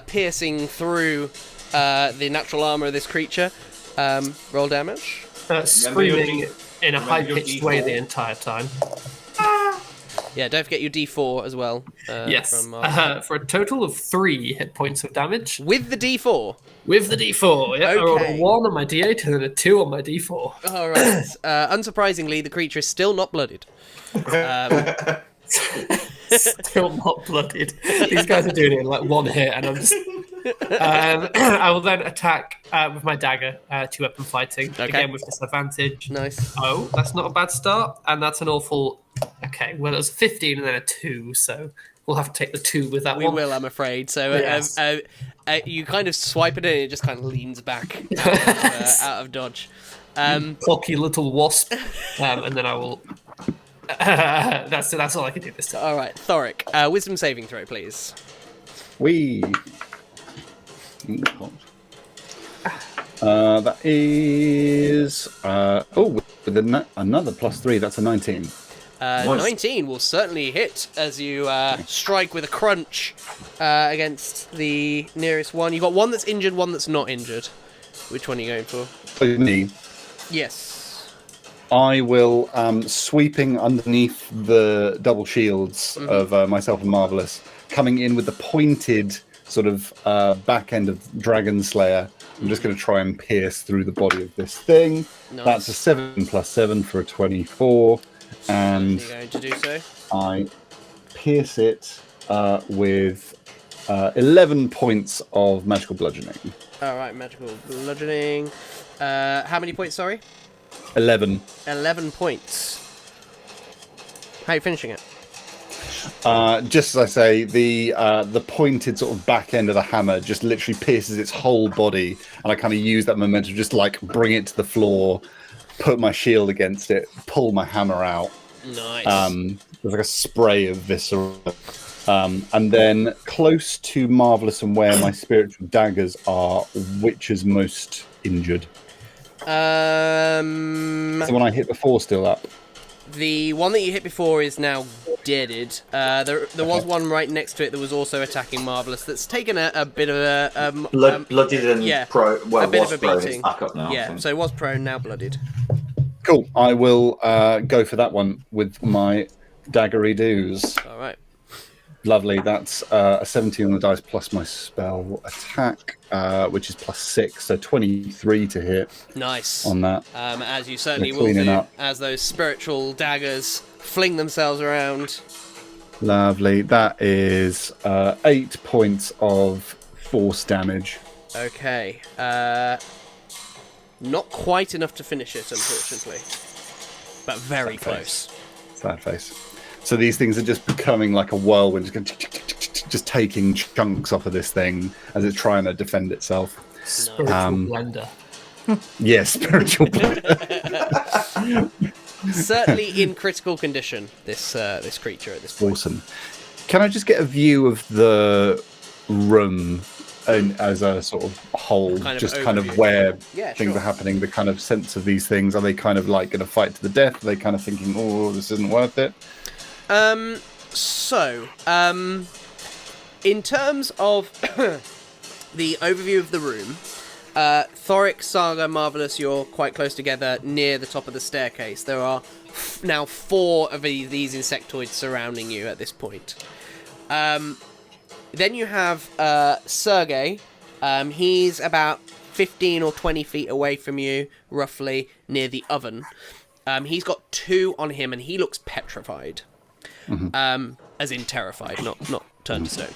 piercing through the natural armour of this creature. Roll damage. Screaming in a high-pitched way the entire time. Yeah, don't forget your D4 as well. Yes. From for a total of 3 hit points of damage. with the D4. With the D4, yeah. I rolled Okay. a 1 on my D8 and then a 2 on my D4. All right. Unsurprisingly, the creature is still not blooded. Still not blooded. These guys are doing it in like one hit, and I'm just. I will then attack with my dagger, 2-weapon fighting, again with disadvantage. Nice. Oh, that's not a bad start, and that's an awful. Okay, well, it was 15 and then a 2, so we'll have to take the 2 with that We one. will, I'm afraid. So Yes. you kind of swipe it in and it just kind of leans back out of dodge. Cocky little wasp, and then I will. That's all I can do this time. All right, Thoric, wisdom saving throw, please. That is with another +3. That's a 19. 19 will certainly hit as you strike with a crunch against the nearest one. You've got one that's injured, one that's not injured. Which one are you going for? Me. Yes. I will, sweeping underneath the double shields of myself and Marvelous, coming in with the pointed sort of back end of Dragon Slayer. I'm just going to try and pierce through the body of this thing. Nice. That's a 7 + 7 for a 24. And You're going to do so. I pierce it with 11 points of magical bludgeoning. All right, magical bludgeoning. How many points, sorry? 11. 11 points. How are you finishing it? Just as I say, the pointed sort of back end of the hammer just literally pierces its whole body, and I kind of use that momentum just like bring it to the floor, put my shield against it, pull my hammer out. Nice. There's like a spray of viscera. And then close to Marvelous and where my spiritual daggers are, which is most injured? The one I hit before still up. The one that you hit before is now deaded. There was one right next to it that was also attacking Marvelous that's taken a bit of a... blooded and yeah, pro. Well, a bit was of a prone, beating. it's back up now. I Yeah, think. so it was prone, now blooded. Cool. I will go for that one with my daggery doos. All right. Lovely. That's a 17 on the dice plus my spell attack, which is +6, so 23 to hit Nice. on that. As you certainly They're will cleaning do, up. as those spiritual daggers fling themselves around. Lovely. That is 8 points of force damage. Okay. Not quite enough to finish it, unfortunately. But very close. Sad face. So these things are just becoming like a whirlwind, just taking chunks off of this thing as it's trying to defend itself. Spiritual blender. Yes, spiritual. Certainly in critical condition, this creature at this point. Awesome. Can I just get a view of the room as a sort of whole, Kind of just kind overview. of where Yeah, things sure. are happening, the kind of sense of these things? Are they kind of like going to fight to the death? Are they kind of thinking, oh, this isn't worth it? In terms of the overview of the room, Thoric, Saga, Marvelous, you're quite close together near the top of the staircase. There are now 4 of these insectoids surrounding you at this point. Then you have Sergei. He's about 15 or 20 feet away from you, roughly, near the oven. He's got 2 on him, and he looks petrified. As in terrified, not turned to stone.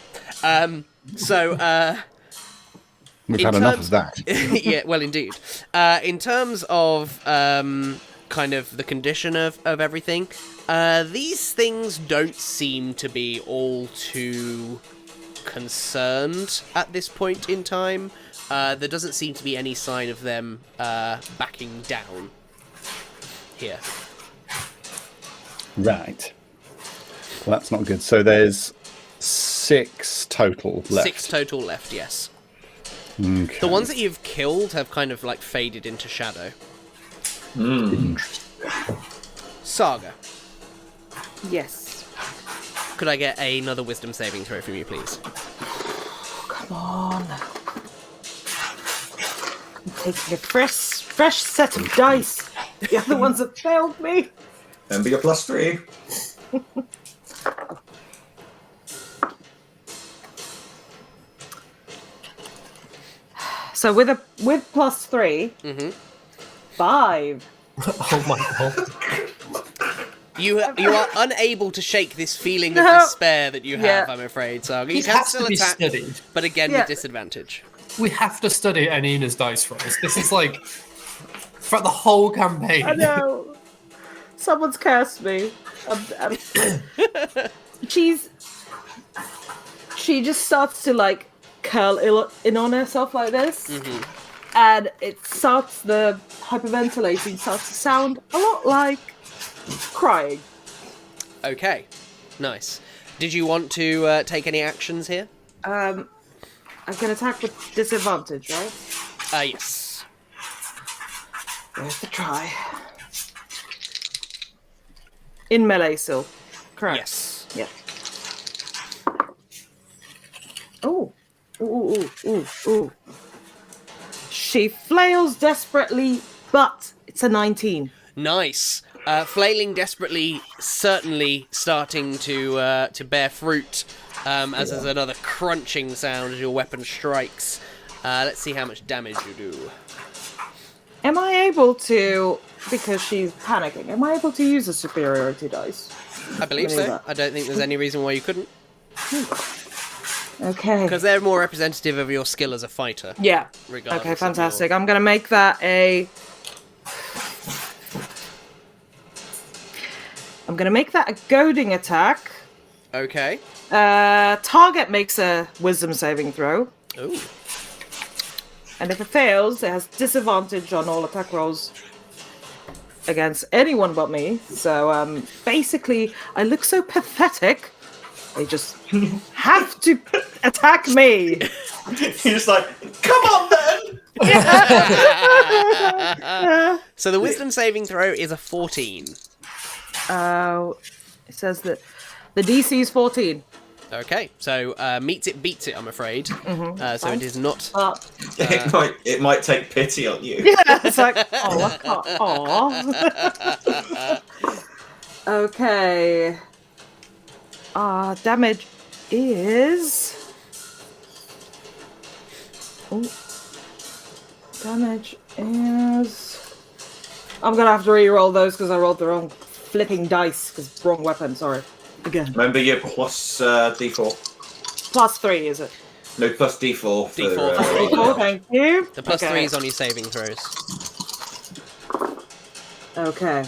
We've In had enough terms- of that. Yeah, well, indeed. In terms of kind of the condition of everything, these things don't seem to be all too concerned at this point in time. There doesn't seem to be any sign of them backing down here. Right. Well, that's not good. So there's 6 total left. 6 total left, yes. Okay. The ones that you've killed have kind of like faded into shadow. Interesting. Saga, Yes. could I get another wisdom saving throw from you, please? Come on. I'm taking a fresh set of dice. The other ones have failed me. Remember your +3. So with +3, 5. Oh my god. You are unable to shake this feeling of No. despair that you have, Yeah. I'm afraid, Saga. You It can has still to be attack, studied. but again Yeah. with disadvantage. We have to study Anina's dice rolls. This is like for the whole campaign. I know. Someone's cursed me. She just starts to like curl in on herself like this, and the hyperventilating starts to sound a lot like crying. Okay, nice. Did you want to take any actions here? I can attack with disadvantage, right? Yes. There's the try. In melee still, correct? Yes. Yeah. Oh. Ooh. She flails desperately, but it's a 19. Nice. Flailing desperately, certainly starting to bear fruit, as there's another crunching sound as your weapon strikes. Let's see how much damage you do. Am I able to, because she's panicking, am I able to use a superiority dice? I believe so. Maneuver. I don't think there's any reason why you couldn't, Okay. because they're more representative of your skill as a fighter. Yeah. Regardless Okay, of fantastic. your- I'm going to make that a goading attack. Okay. Target makes a wisdom saving throw. Ooh. And if it fails, it has disadvantage on all attack rolls against anyone but me. So basically, I look so pathetic. They just have to attack me. You're just like, come on then! So the wisdom saving throw is a 14. It says that the DC is 14. Okay, so meets it, beats it, I'm afraid. So it is not... But It might take pity on you. it's like, oh, I can't. Oh. Okay. Damage is. Oh. Damage is. I'm gonna have to re-roll those because I rolled the wrong flipping dice. Because wrong weapon. Sorry. Again. Remember your +D4. +3, is it? No, +D4 for... D4 for Oh, thank you. The +3 Okay. is on your saving throws. Okay.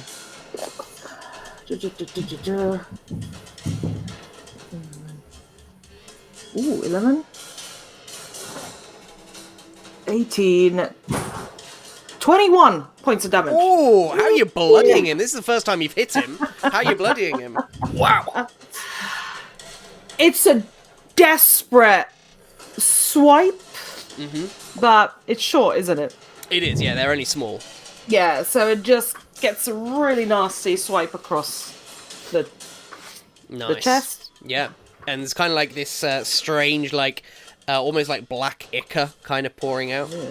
Ooh, 11. 18. 21 points of damage. Ooh, how are you bloodying him? This is the first time you've hit him. How are you bloodying him? Wow. It's a desperate swipe, but it's short, isn't it? It is, yeah, they're only small. Yeah, so it just gets a really nasty swipe across the Nice. chest. Yeah, and it's kind of like this strange, like, almost like black ichor kind of pouring out. Yeah.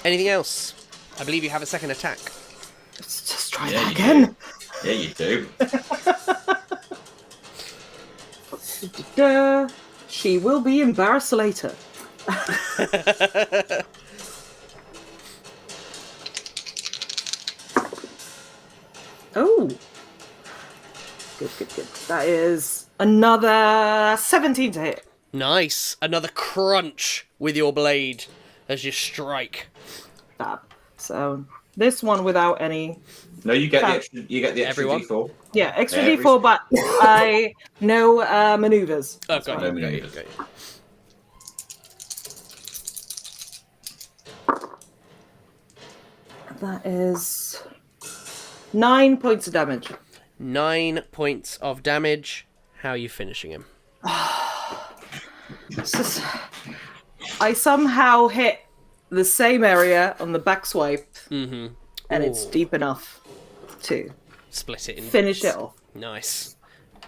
Anything else? I believe you have a second attack. Let's just try Yeah, that you again. Yeah, you do. She will be embarrassed later. Oh. Good. That is another 17 to hit. Nice. Another crunch with your blade as you strike. Fab. So This one without any. No, you get the extra. You get the extra Everyone? D4. Yeah, extra Every- D4, but I no maneuvers. Oh, got you, fine. got you, got you. That is 9 points of damage. 9 points of damage. How are you finishing him? I somehow hit the same area on the back swipe, and it's Ooh. deep enough to Split it in. finish it off. Nice.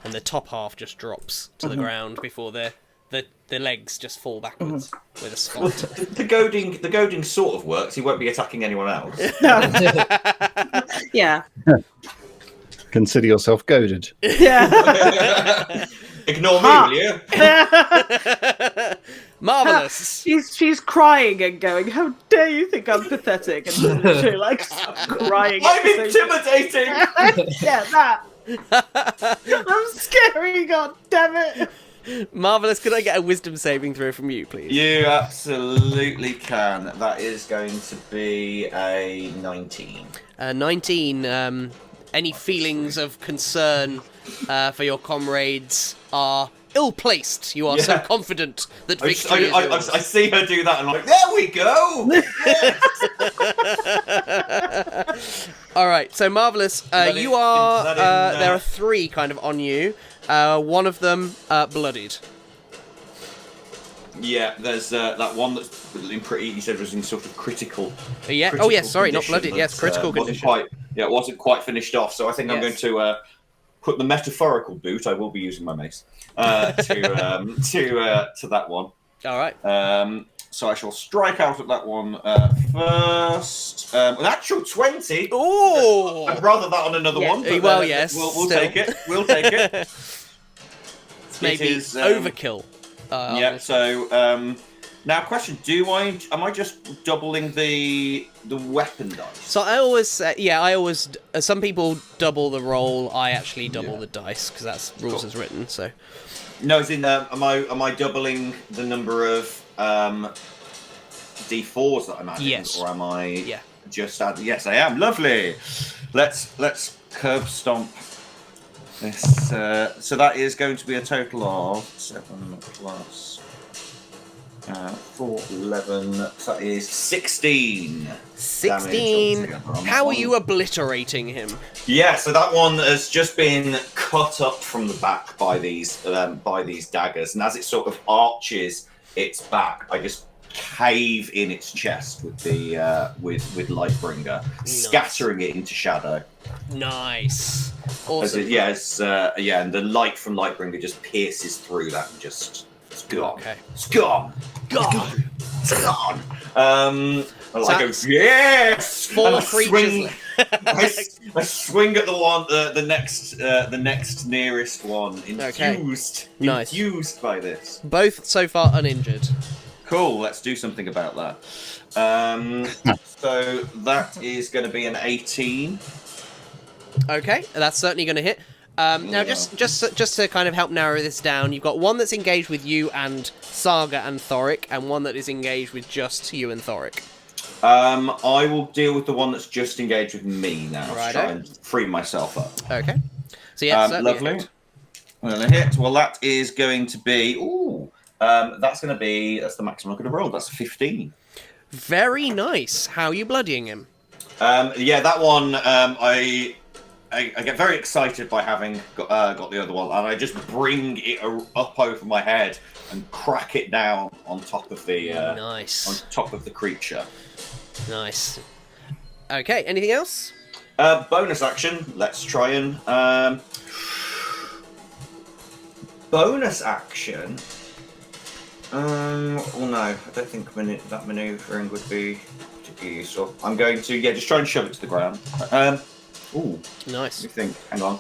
And the top half just drops to the ground before the legs just fall backwards with a spot. The goading sort of works. He won't be attacking anyone else. Yeah. Consider yourself goaded. Yeah. Ignore me, will you? Marvelous. She's crying and going, "How dare you think I'm pathetic?" And she like crying. I'm intimidating. Yeah, that. I'm scary. God damn it. Marvelous. Could I get a wisdom saving throw from you, please? You absolutely can. That is going to be a 19. 19. Any feelings of concern for your comrades are ill-placed. You are so Yeah. confident that victory is yours. I see her do that and I'm like, there we go! All right, so Marvelous, that you in- are... is that in, there are 3 kind of on you. One of them bloodied. Yeah, there's that one that's in pretty. You said was in sort of critical. Yeah. critical Oh, yes. Sorry, not condition bloodied. Yes, that, critical wasn't condition. Quite, it wasn't quite finished off. So I think I'm going Yes. to put the metaphorical boot. I will be using my mace to that one. All right. So I shall strike out at that one first. An actual 20. Oh. I'd rather that on another Yeah. one. But, Well, yes, We'll still. take it. We'll take it. Maybe It is, overkill. Yeah. So now, question: am I just doubling the weapon dice? So I always say, some people double the roll. I actually double the dice because that's rules as written. So No, as in, am I doubling the number of D4s that I'm adding, Yes. or am I Yeah. just adding? Yes, I am. Lovely. Let's curb stomp this. So that is going to be a total of 7 plus 4, 11. So that is 16. 16. damage altogether on that How are one. you obliterating him? Yeah, so that one has just been cut up from the back by these daggers, and as it sort of arches its back, I just cave in its chest with the with Lightbringer, scattering it into shadow. Nice. As Awesome. and the light from Lightbringer just pierces through that and just it's gone. Okay. It's gone. God. It's gone. And I go, That's yes! 4 And I creatures. I swing at the one, the next nearest one, Okay. Nice. infused by this. Both so far uninjured. Cool. Let's do something about that. So that is going to be an 18. Okay, that's certainly going to hit. Now, just to kind of help narrow this down, you've got one that's engaged with you and Saga and Thoric, and one that is engaged with just you and Thoric. I will deal with the one that's just engaged with me now to Righto. try and free myself up. Okay. So yeah, certainly a Lovely. hit. Well, a hit. Well, that is going to be. That's the maximum I could have rolled. That's a 15. Very nice. How are you bloodying him? That one. I get very excited by having got the other one, and I just bring it up over my head and crack it down on top of the Nice. on top of the creature. Nice. Okay, anything else? Bonus action. Let's try and bonus action. Well, no, I don't think that manoeuvring would be particularly useful. I'm going to just try and shove it to the ground. Ooh. Nice. Let me think. Hang on.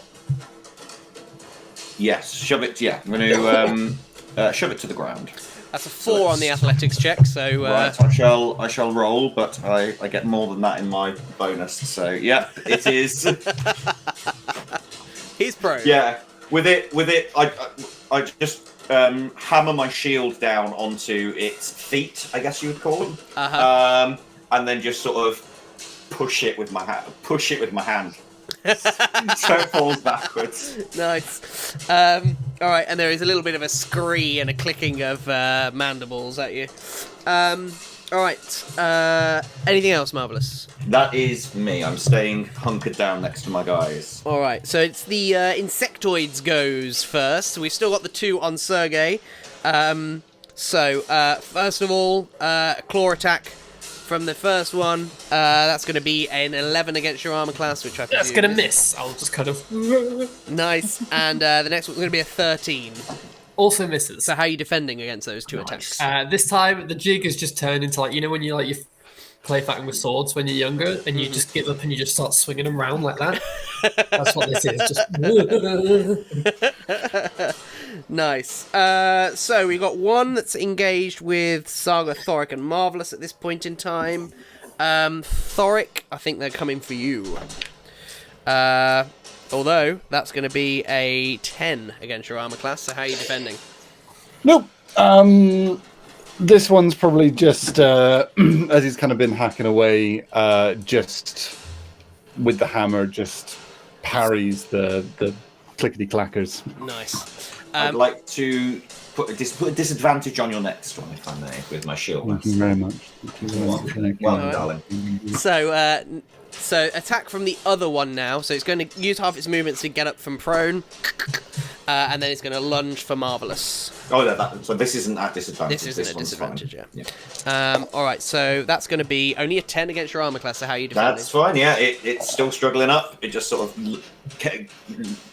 Yes, shove it. Yeah, I'm going to shove it to the ground. That's a 4 on the athletics check, so... Right, I shall roll, but I get more than that in my bonus. So yeah, it is. He's prone. Yeah, with it, I just hammer my shield down onto its feet, I guess you would call them, Uh-huh. and then just sort of push it with my hand. Push it with my hand. So it falls backwards. Nice. All right, and there is a little bit of a scree and a clicking of mandibles at you. All right. Anything else, Marvelous? That is me. I'm staying hunkered down next to my guys. All right. So it's the insectoids goes first. We've still got the 2 on Sergei. So first of all, claw attack. From the first one, that's going to be an 11 against your armor class, which I think That's going to miss. I'll just kind of... Nice. And the next one's going to be a 13. Also misses. So how are you defending against those 2 attacks? This time, the jig has just turned into like, you know when you play fighting with swords when you're younger, and you just give up and you just start swinging them around like that? That's what this is. Just... Nice. So we got one that's engaged with Saga, Thoric, and Marvelous at this point in time. Thoric, I think they're coming for you. Although that's going to be a 10 against your armor class. So how are you defending? Nope. This one's probably just as he's kind of been hacking away, just with the hammer, just parries the clickety clackers. Nice. I'd like to put a disadvantage on your next one, if I may, with my shield. Thank you very much. Well done, darling. So attack from the other one now. So it's going to use half its movements to get up from prone, and then it's going to lunge for Marvelous. Oh, no, so this isn't at disadvantage. This isn't a disadvantage, fine. Yeah. All right, so that's going to be only a 10 against your armor class. So how are you defending? That's fine. Yeah, it's still struggling up. It just sort of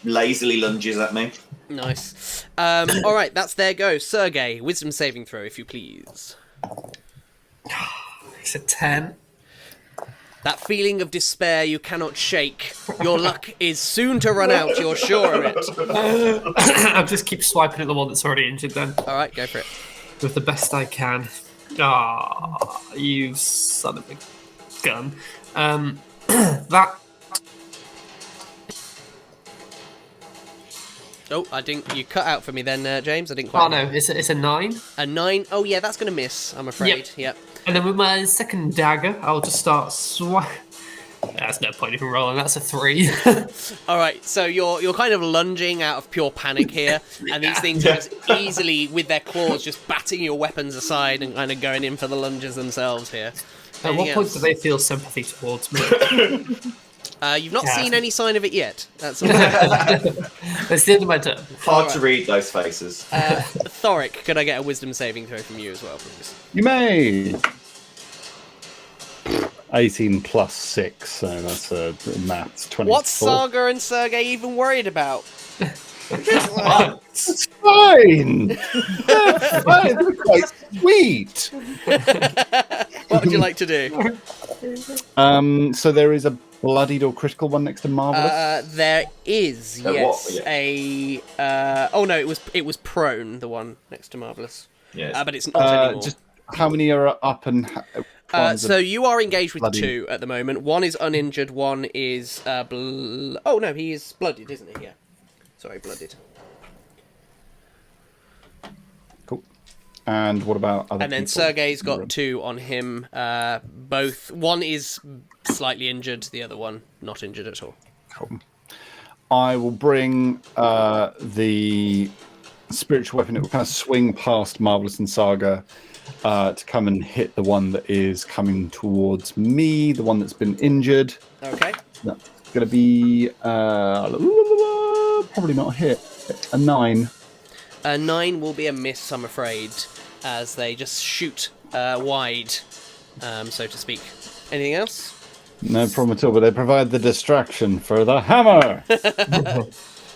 lazily lunges at me. Nice. All right, that's their go. Sergei, wisdom saving throw, if you please. It's a 10. That feeling of despair you cannot shake. Your luck is soon to run out, you're sure of it. I'll just keep swiping at the one that's already injured then. All right, go for it. With the best I can. Ah, you son of a gun. That... Oh, I didn't. You cut out for me then, James. I didn't quite. Oh no, it's a 9. A 9. Oh yeah, that's gonna miss. I'm afraid. Yep. And then with my second dagger, I'll just start That's no point even rolling. That's a 3. All right, so you're kind of lunging out of pure panic here, and these things are just easily with their claws just batting your weapons aside and kind of going in for the lunges themselves here. At what point do they feel sympathy towards me? You've not seen any sign of it yet. That's all. That's the end of my turn. Hard to read those faces. Thoric, could I get a wisdom saving throw from you as well, please? You may. 18 plus 6, so that's a maths 24. What's Saga and Sergei even worried about? It's fine. They're fine. They're quite sweet. What would you like to do? So there is a bloodied or critical one next to Marvelous. There is, yes. What? Yeah. Oh no, it was prone, the one next to Marvelous. Yeah. But it's not anymore. Just how many are up and? So you are engaged with 2 at the moment. One is uninjured. One is oh no, he is bloodied, isn't he? Yeah. Sorry, bloodied. Cool. And what about other? And then people? Sergei's got 2 on him. Both. One is slightly injured. The other one not injured at all. Cool. I will bring the spiritual weapon. It will kind of swing past Marvelous and Saga to come and hit the one that is coming towards me, the one that's been injured. Okay. That's going to be probably not a hit. A 9. A 9 will be a miss, I'm afraid, as they just shoot wide, so to speak. Anything else? No problem at all, but they provide the distraction for the hammer,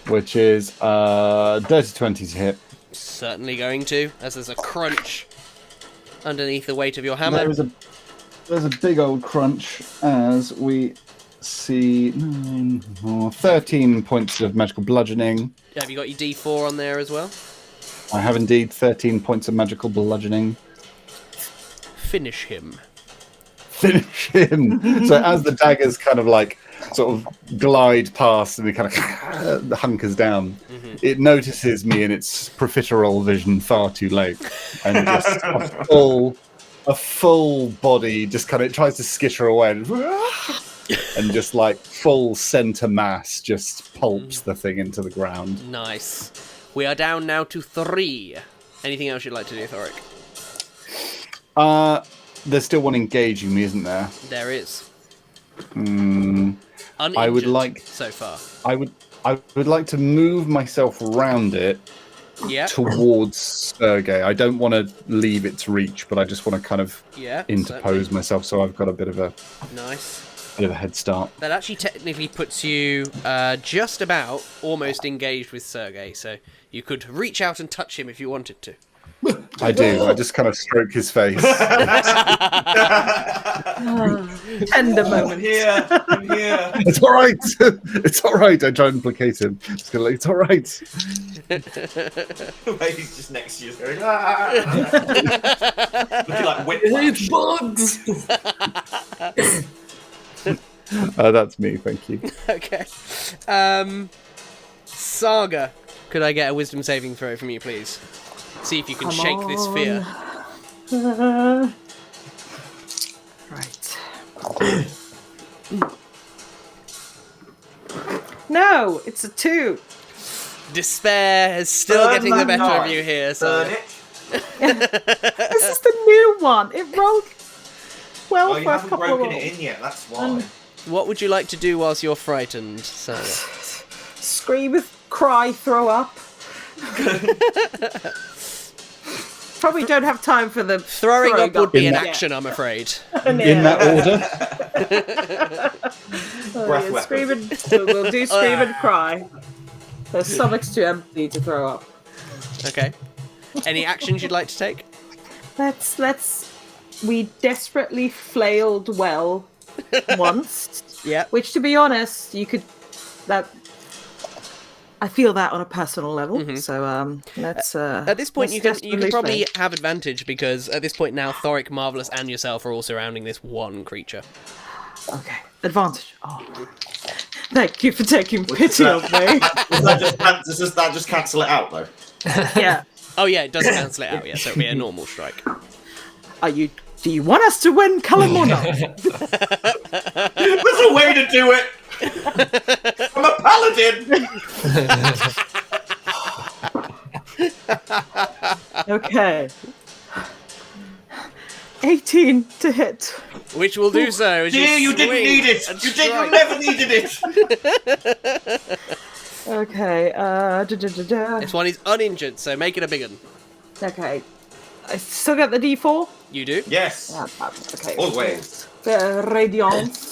which is dirty 20 to hit. Certainly going to, as there's a crunch underneath the weight of your hammer. There's a big old crunch as we see 13 points of magical bludgeoning. Have you got your D4 on there as well? I have indeed 13 points of magical bludgeoning. Finish him. Finish him. So as the daggers kind of like sort of glide past and it kind of hunkers down, it notices me in its profiterole vision far too late, and just a full a full body just kind of tries to skitter away and just like full center mass just pulps the thing into the ground. Nice. We are down now to 3. Anything else you'd like to do, Thoric? There's still one engaging me, isn't there? There is. I would like so far. I would like to move myself around it towards Sergei. I don't want to leave its reach, but I just want to kind of interpose myself so I've got a bit of a head start. That actually technically puts you just about almost engaged with Sergei, so you could reach out and touch him if you wanted to. I do. I just kind of stroke his face. Tender moment. I'm here. It's all right. It's all right. I try and placate him. It's all right. He's just next to you, going, looking like It's Whiplash. bugs. That's me. Thank you. Okay. Saga, could I get a wisdom saving throw from you, please? See if you can shake this fear. Right. No, it's a 2. Despair is still getting the better of you here, so... This is the new one. It rolled well you for a haven't couple of broken rolls. it in yet, that's why. What would you like to do whilst you're frightened, Saga? Scream, cry, throw up. Probably don't have time for the Throwing up would be an yet. action, I'm afraid. In that order. Scream and we'll do scream and cry. Their stomach's too empty to throw up. Okay. Any actions you'd like to take? We desperately flailed well once. Yeah. Which, to be honest, I feel that on a personal level. Mm-hmm. So let's. At this point, let's you can probably flail. have advantage because at this point now, Thoric, Marvelous, and yourself are all surrounding this one creature. Okay, advantage. Oh, thank you for taking pity on me. Does that just cancel it out, though? Yeah. Oh yeah, it does cancel it out. Yeah, so it'll be a normal strike. Do you want us to win, Callum, or not? There's a way to do it. I'm a paladin. Okay. 18 to hit. Which will do so. As Dear, you didn't need it. You never needed it. Okay. This one is uninjured, so make it a big one. Okay. I still get the D4. You do. Yes. Okay. Always. Radiance.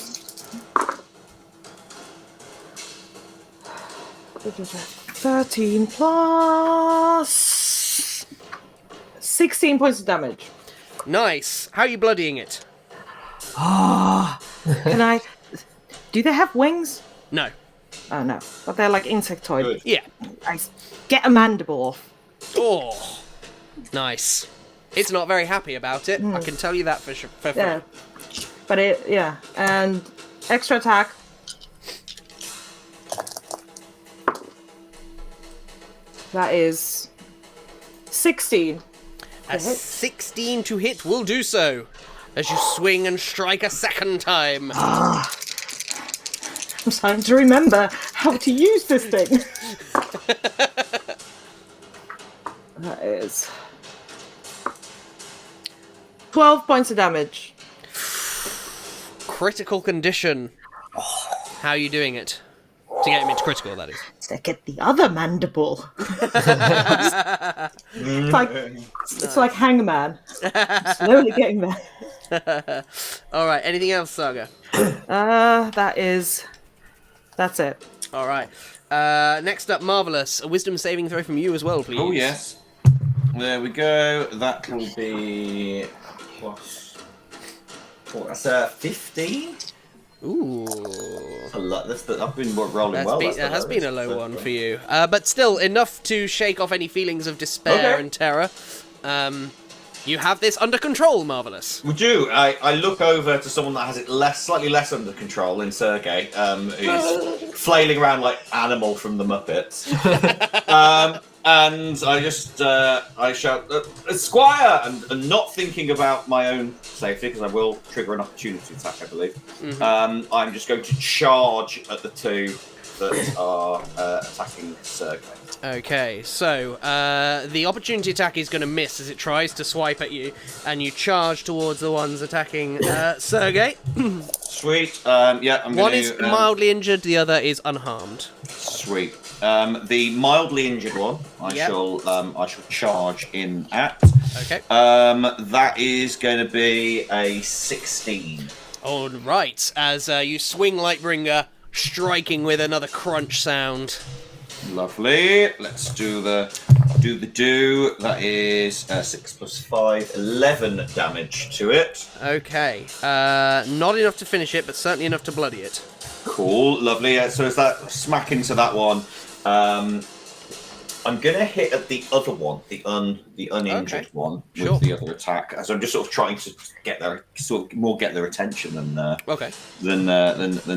13 plus 16 points of damage. Nice. How are you bloodying it? Can I? Do they have wings? No. Oh no, but they're like insectoid. Good. Yeah. I get a mandible off. Oh. Nice. It's not very happy about it. I can tell you that for free. Yeah, but and extra attack. That is 16. A 16 to hit will do so, as you swing and strike a second time. I'm starting to remember how to use this thing. That is 12 points of damage. Critical condition. How are you doing it? To get him into critical, that is. To get the other mandible. It's like Hangman. Slowly getting there. Alright, anything else, Saga? That's it. Alright. Next up, Marvelous. A wisdom saving throw from you as well, please. Oh, yes. There we go. That will be plus. That's 15. Ooh. A lot. I've been rolling well. That has been a low one for you. But still, enough to shake off any feelings of despair and terror. You have this under control, Marvelous. Would you? I look over to someone that has it slightly less under control in Sergei, who's flailing around like Animal from the Muppets. And I just I shout, Squire, and not thinking about my own safety because I will trigger an opportunity attack, I believe. I'm just going to charge at the two that are attacking Sergei. Okay, so the opportunity attack is going to miss as it tries to swipe at you, and you charge towards the ones attacking Sergei. Sweet. Yeah, I'm going to... One is mildly injured, the other is unharmed. Sweet. The mildly injured one, I shall charge in at. Okay. That is going to be a 16. All right, as you swing Lightbringer, striking with another crunch sound. Lovely. Let's do the do. That is 6 plus 5, 11 damage to it. Okay. Not enough to finish it, but certainly enough to bloody it. Cool. Lovely. So is that smack into that one? I'm gonna hit at the other one, the uninjured one with the other attack. As I'm just sort of trying to get their get their attention than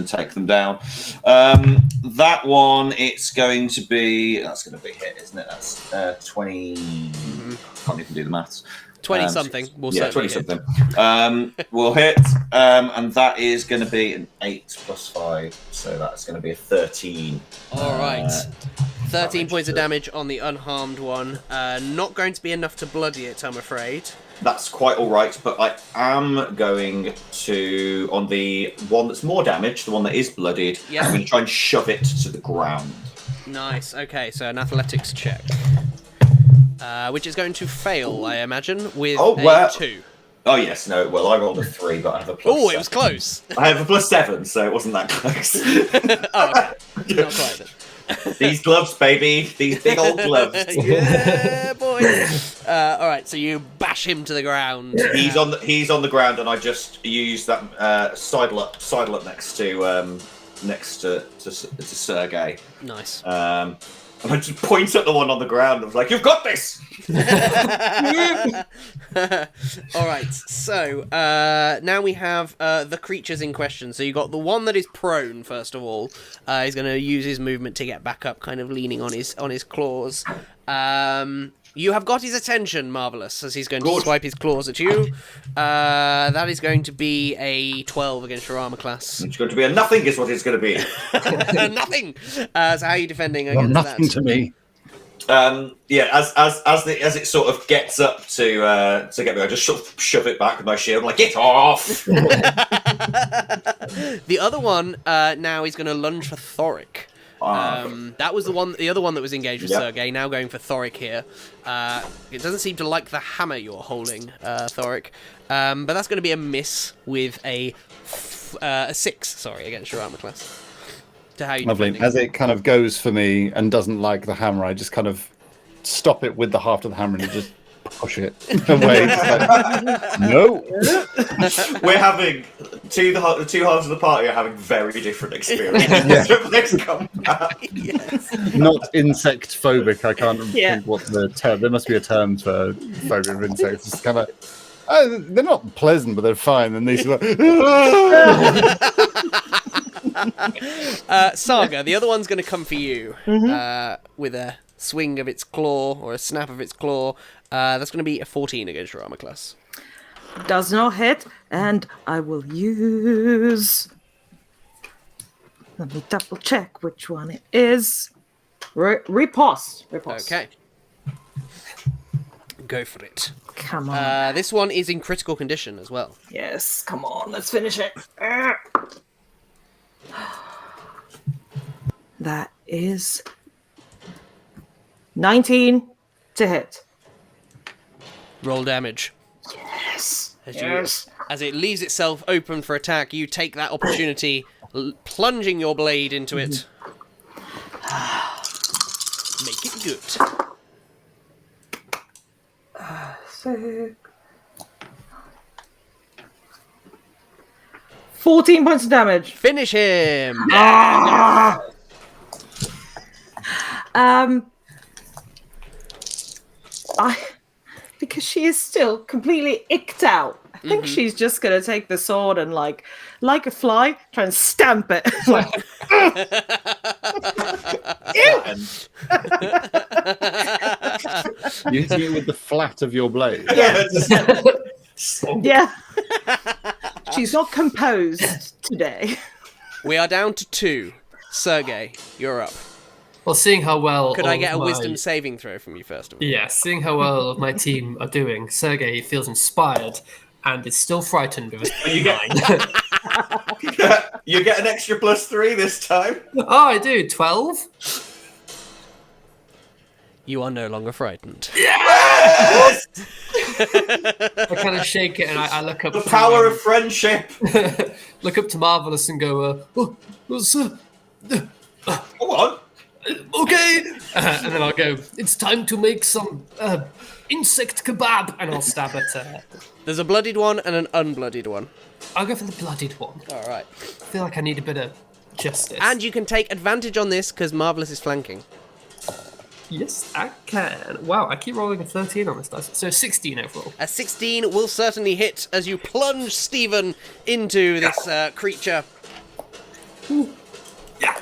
take them down. That one, that's going to be hit, isn't it? That's 20. Can't even do the maths. 20 something. We'll 20 something. We'll hit, and that is going to be an 8 plus 5, so that's going to be a 13. All right. 13 points of damage on the unharmed one. Not going to be enough to bloody it, I'm afraid. That's quite all right, but I am going to, on the one that's more damaged, the one that is bloodied, I'm going to try and shove it to the ground. Nice. Okay, so an athletics check. Which is going to fail, I imagine, with a 2. Oh, yes, no, well, I rolled a 3, but I have a plus 7. It was close. I have a plus 7, so it wasn't that close. Okay. Not quite then. These gloves, baby. These big old gloves. Yeah, boy. All right, so you bash him to the ground. He's on the ground, and I just use that sidle up next to Sergei. Nice. And I just point at the one on the ground and was like, "You've got this!" All right, so now we have the creatures in question. So you got the one that is prone, first of all. He's going to use his movement to get back up, kind of leaning on his claws. You have got his attention, Marvellous, as he's going to swipe his claws at you. That is going to be a 12 against your armor class. It's going to be a nothing is what it's going to be. Nothing! So how are you defending against nothing that? to me. As it sort of gets up to get me, I just sort of shove it back with my shield. I'm like, get off! The other one now is going to lunge for Thoric. That was the other one that was engaged with Sergei, now going for Thoric here. It doesn't seem to like the hammer you're holding, Thoric. But that's going to be a miss with a 6, against your armor class. To how you Lovely. As it kind of goes for me and doesn't like the hammer, I just kind of stop it with the haft of the hammer and just push it away. No. We're having the two halves of the party are having very different experiences of this combat. Yes. Not insect phobic. I can't think what the term. There must be a term for phobia of insects. It's kind of they're not pleasant, but they're fine. And these are Saga, the other one's going to come for you with a swing of its claw or a snap of its claw. That's going to be a 14 against your armor class. Does not hit, and I will use... Let me double check which one it is. Riposte. Okay. Go for it. Come on. This one is in critical condition as well. Yes, come on, let's finish it. That is 19 to hit. Roll damage. Yes. As it leaves itself open for attack, you take that opportunity, plunging your blade into it. Make it good. 6. 14 points of damage. Finish him! Because she is still completely icked out. I think she's just gonna take the sword and like a fly, try and stamp it. Like, ew! You're hitting it with the flat of your blade. Yeah. Yeah. She's not composed today. We are down to 2. Sergey, you're up. Well, seeing how well... Could I get a my- wisdom saving throw from you first of all? Yeah, seeing how well my team are doing, Sergey feels inspired and is still frightened with a You get- 9. You get an extra +3 this time. Oh, I do. 12? You are no longer frightened. Yes! I kind of shake it and I look up. The power of friendship. Look up to Marvelous and go, sir, Go on. okay. And then I'll go, it's time to make some insect kebab. And I'll stab at There's a bloodied one and an unbloodied one. I'll go for the bloodied one. All right. I feel like I need a bit of justice. And you can take advantage on this because Marvelous is flanking. Yes, I can. Wow, I keep rolling a 13 on this dice. So 16 overall. A 16 will certainly hit as you plunge Stephen into this creature. Yeah.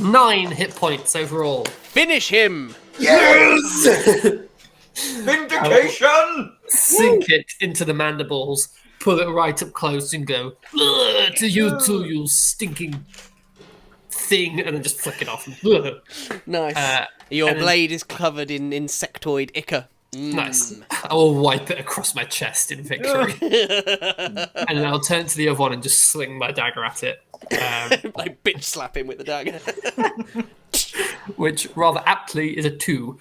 9 hit points overall. Finish him! Yes! Vindication! Sink it into the mandibles, pull it right up close and go, "Ugh, to you too, you stinking thing," and then just flick it off. Ugh. Nice. Your and then- blade is covered in insectoid ichor. Nice. I will wipe it across my chest in victory. And then I'll turn to the other one and just sling my dagger at it. Like bitch slap him with the dagger. Which rather aptly is a 2.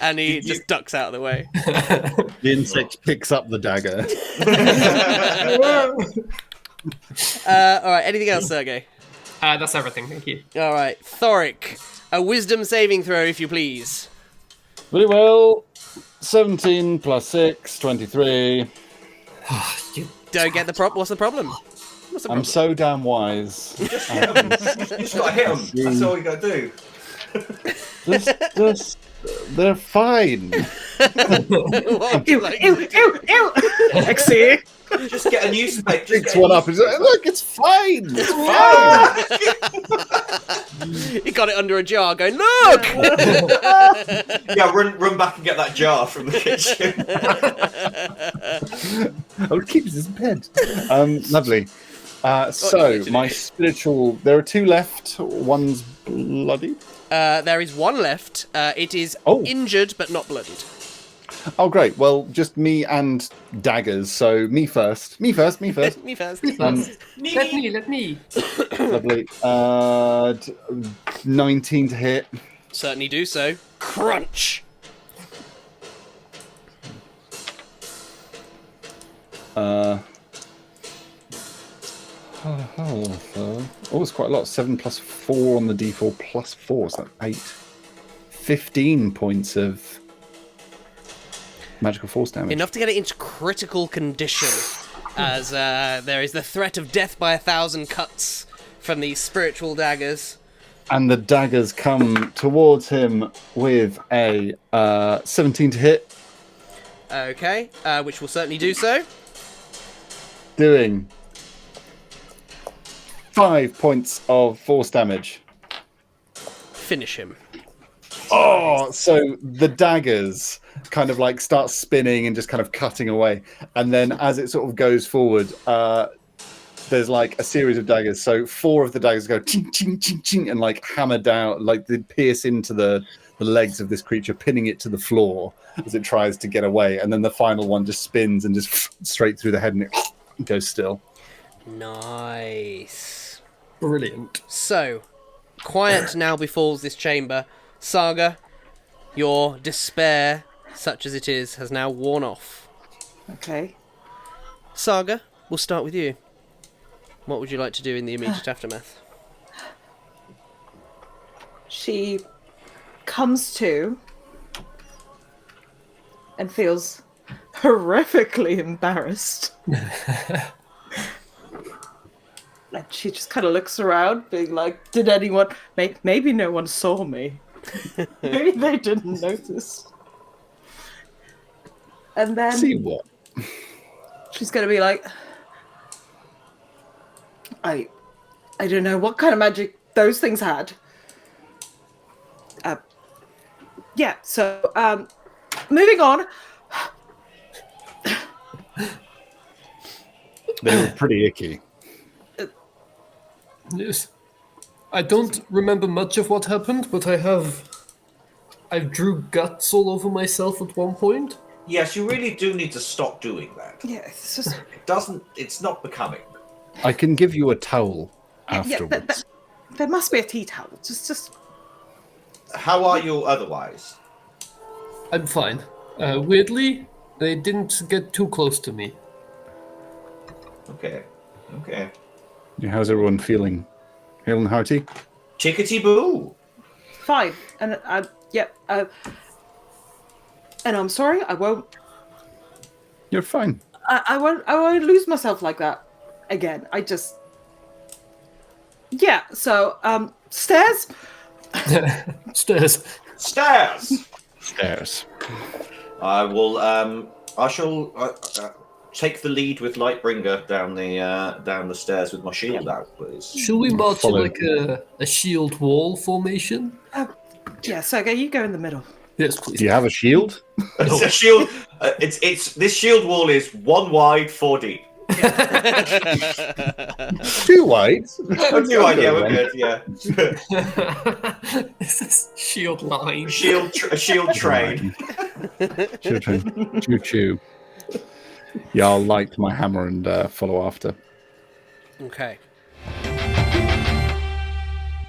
And he just ducks out of the way. The insect picks up the dagger. All right, anything else, Sergey? That's everything, thank you. All right, Thoric, a wisdom saving throw, if you please. Very well. 17 plus 6, 23. You Don't get the prop. What's the problem? What's the problem? I'm so damn wise. You just gotta hit them. That's all you gotta do. Just, they're fine. What would you like Ew, to do? ew, ew. Lexi. Just get a newspaper. Picks one up and says, look, it's fine. It's fine. He got it under a jar, going, look! Yeah, run back and get that jar from the kitchen. Oh, it keeps his bed. Lovely. So, my spiritual... There are 2 left. One's bloody. There is one left. It is injured, but not bloodied. Oh, great. Well, just me and daggers. So, me first. Me first. Me first. Let me. Lovely. 19 to hit. Certainly do so. Crunch! It's quite a lot. 7 plus 4 on the d4 plus 4. So that's 8. 15 points of magical force damage. Enough to get it into critical condition, as there is the threat of death by 1,000 cuts from these spiritual daggers. And the daggers come towards him with a 17 to hit, Okay, which will certainly do so. doing 5 points of force damage. Finish him. Oh, so the daggers kind of like start spinning and just kind of cutting away. And then as it sort of goes forward, there's like a series of daggers. So 4 of the daggers go ching, ching, ching, ching, and like hammer down, like they pierce into the legs of this creature, pinning it to the floor as it tries to get away. And then the final one just spins and just straight through the head and it goes still. Nice. Brilliant. So, quiet now befalls this chamber. Saga, your despair, such as it is, has now worn off. Okay. Saga, we'll start with you. What would you like to do in the immediate aftermath? She comes to and feels horrifically embarrassed. And she just kind of looks around, being like, did anyone... Maybe no one saw me. Maybe they didn't notice. And then See what? she's going to be like, I don't know what kind of magic those things had. Yeah, so moving on. They were pretty icky. Yes. I don't remember much of what happened, but I drew guts all over myself at one point. Yes, you really do need to stop doing that. Yeah, it's just It's not becoming. I can give you a towel yeah, afterwards. there must be a tea towel. Just How are you otherwise? I'm fine. Weirdly, they didn't get too close to me. Okay. Yeah, how's everyone feeling? Hale and hearty? Chickety boo. fine. And and I'm sorry. I won't. You're fine. I won't lose myself like that again. I just. Yeah. So stairs. Stairs. Stairs. I will. I shall take the lead with Lightbringer down the stairs with my shield out, please. Shall we march in Follow. like a shield wall formation? Yeah. So okay, you go in the middle. Yes, please. Do you have a shield? It's a shield. It's this shield wall is 1 wide, 4 deep. 2 wide. 2 wide. Yeah, we're good. Yeah. This is shield line. A shield train. Choo. Yeah, I'll light my hammer and follow after. Okay.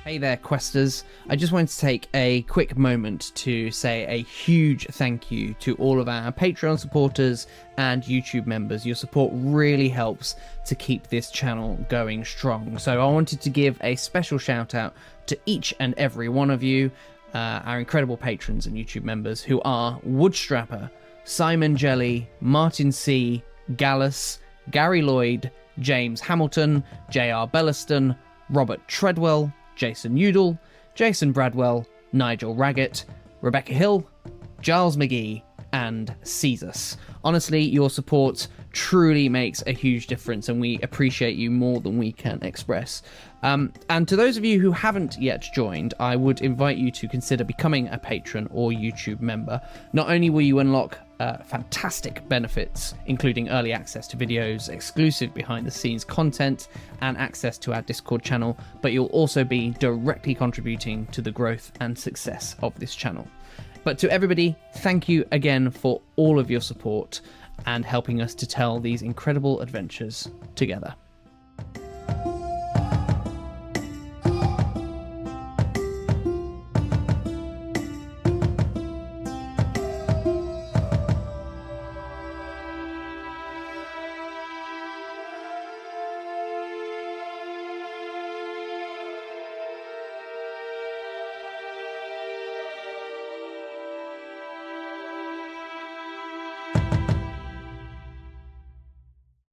Hey there, Questers. I just wanted to take a quick moment to say a huge thank you to all of our Patreon supporters and YouTube members. Your support really helps to keep this channel going strong. So I wanted to give a special shout out to each and every one of you, our incredible patrons and YouTube members, who are Woodstrapper, Simon Jelly, Martin C, Gallus, Gary Lloyd, James Hamilton, JR Bellaston, Robert Treadwell, Jason Udall, Jason Bradwell, Nigel Raggett, Rebecca Hill, Giles McGee, and Caesars. Honestly, your support truly makes a huge difference, and we appreciate you more than we can express. And to those of you who haven't yet joined, I would invite you to consider becoming a patron or YouTube member. Not only will you unlock fantastic benefits, including early access to videos, exclusive behind-the-scenes content, and access to our Discord channel, but you'll also be directly contributing to the growth and success of this channel. But to everybody, thank you again for all of your support and helping us to tell these incredible adventures together.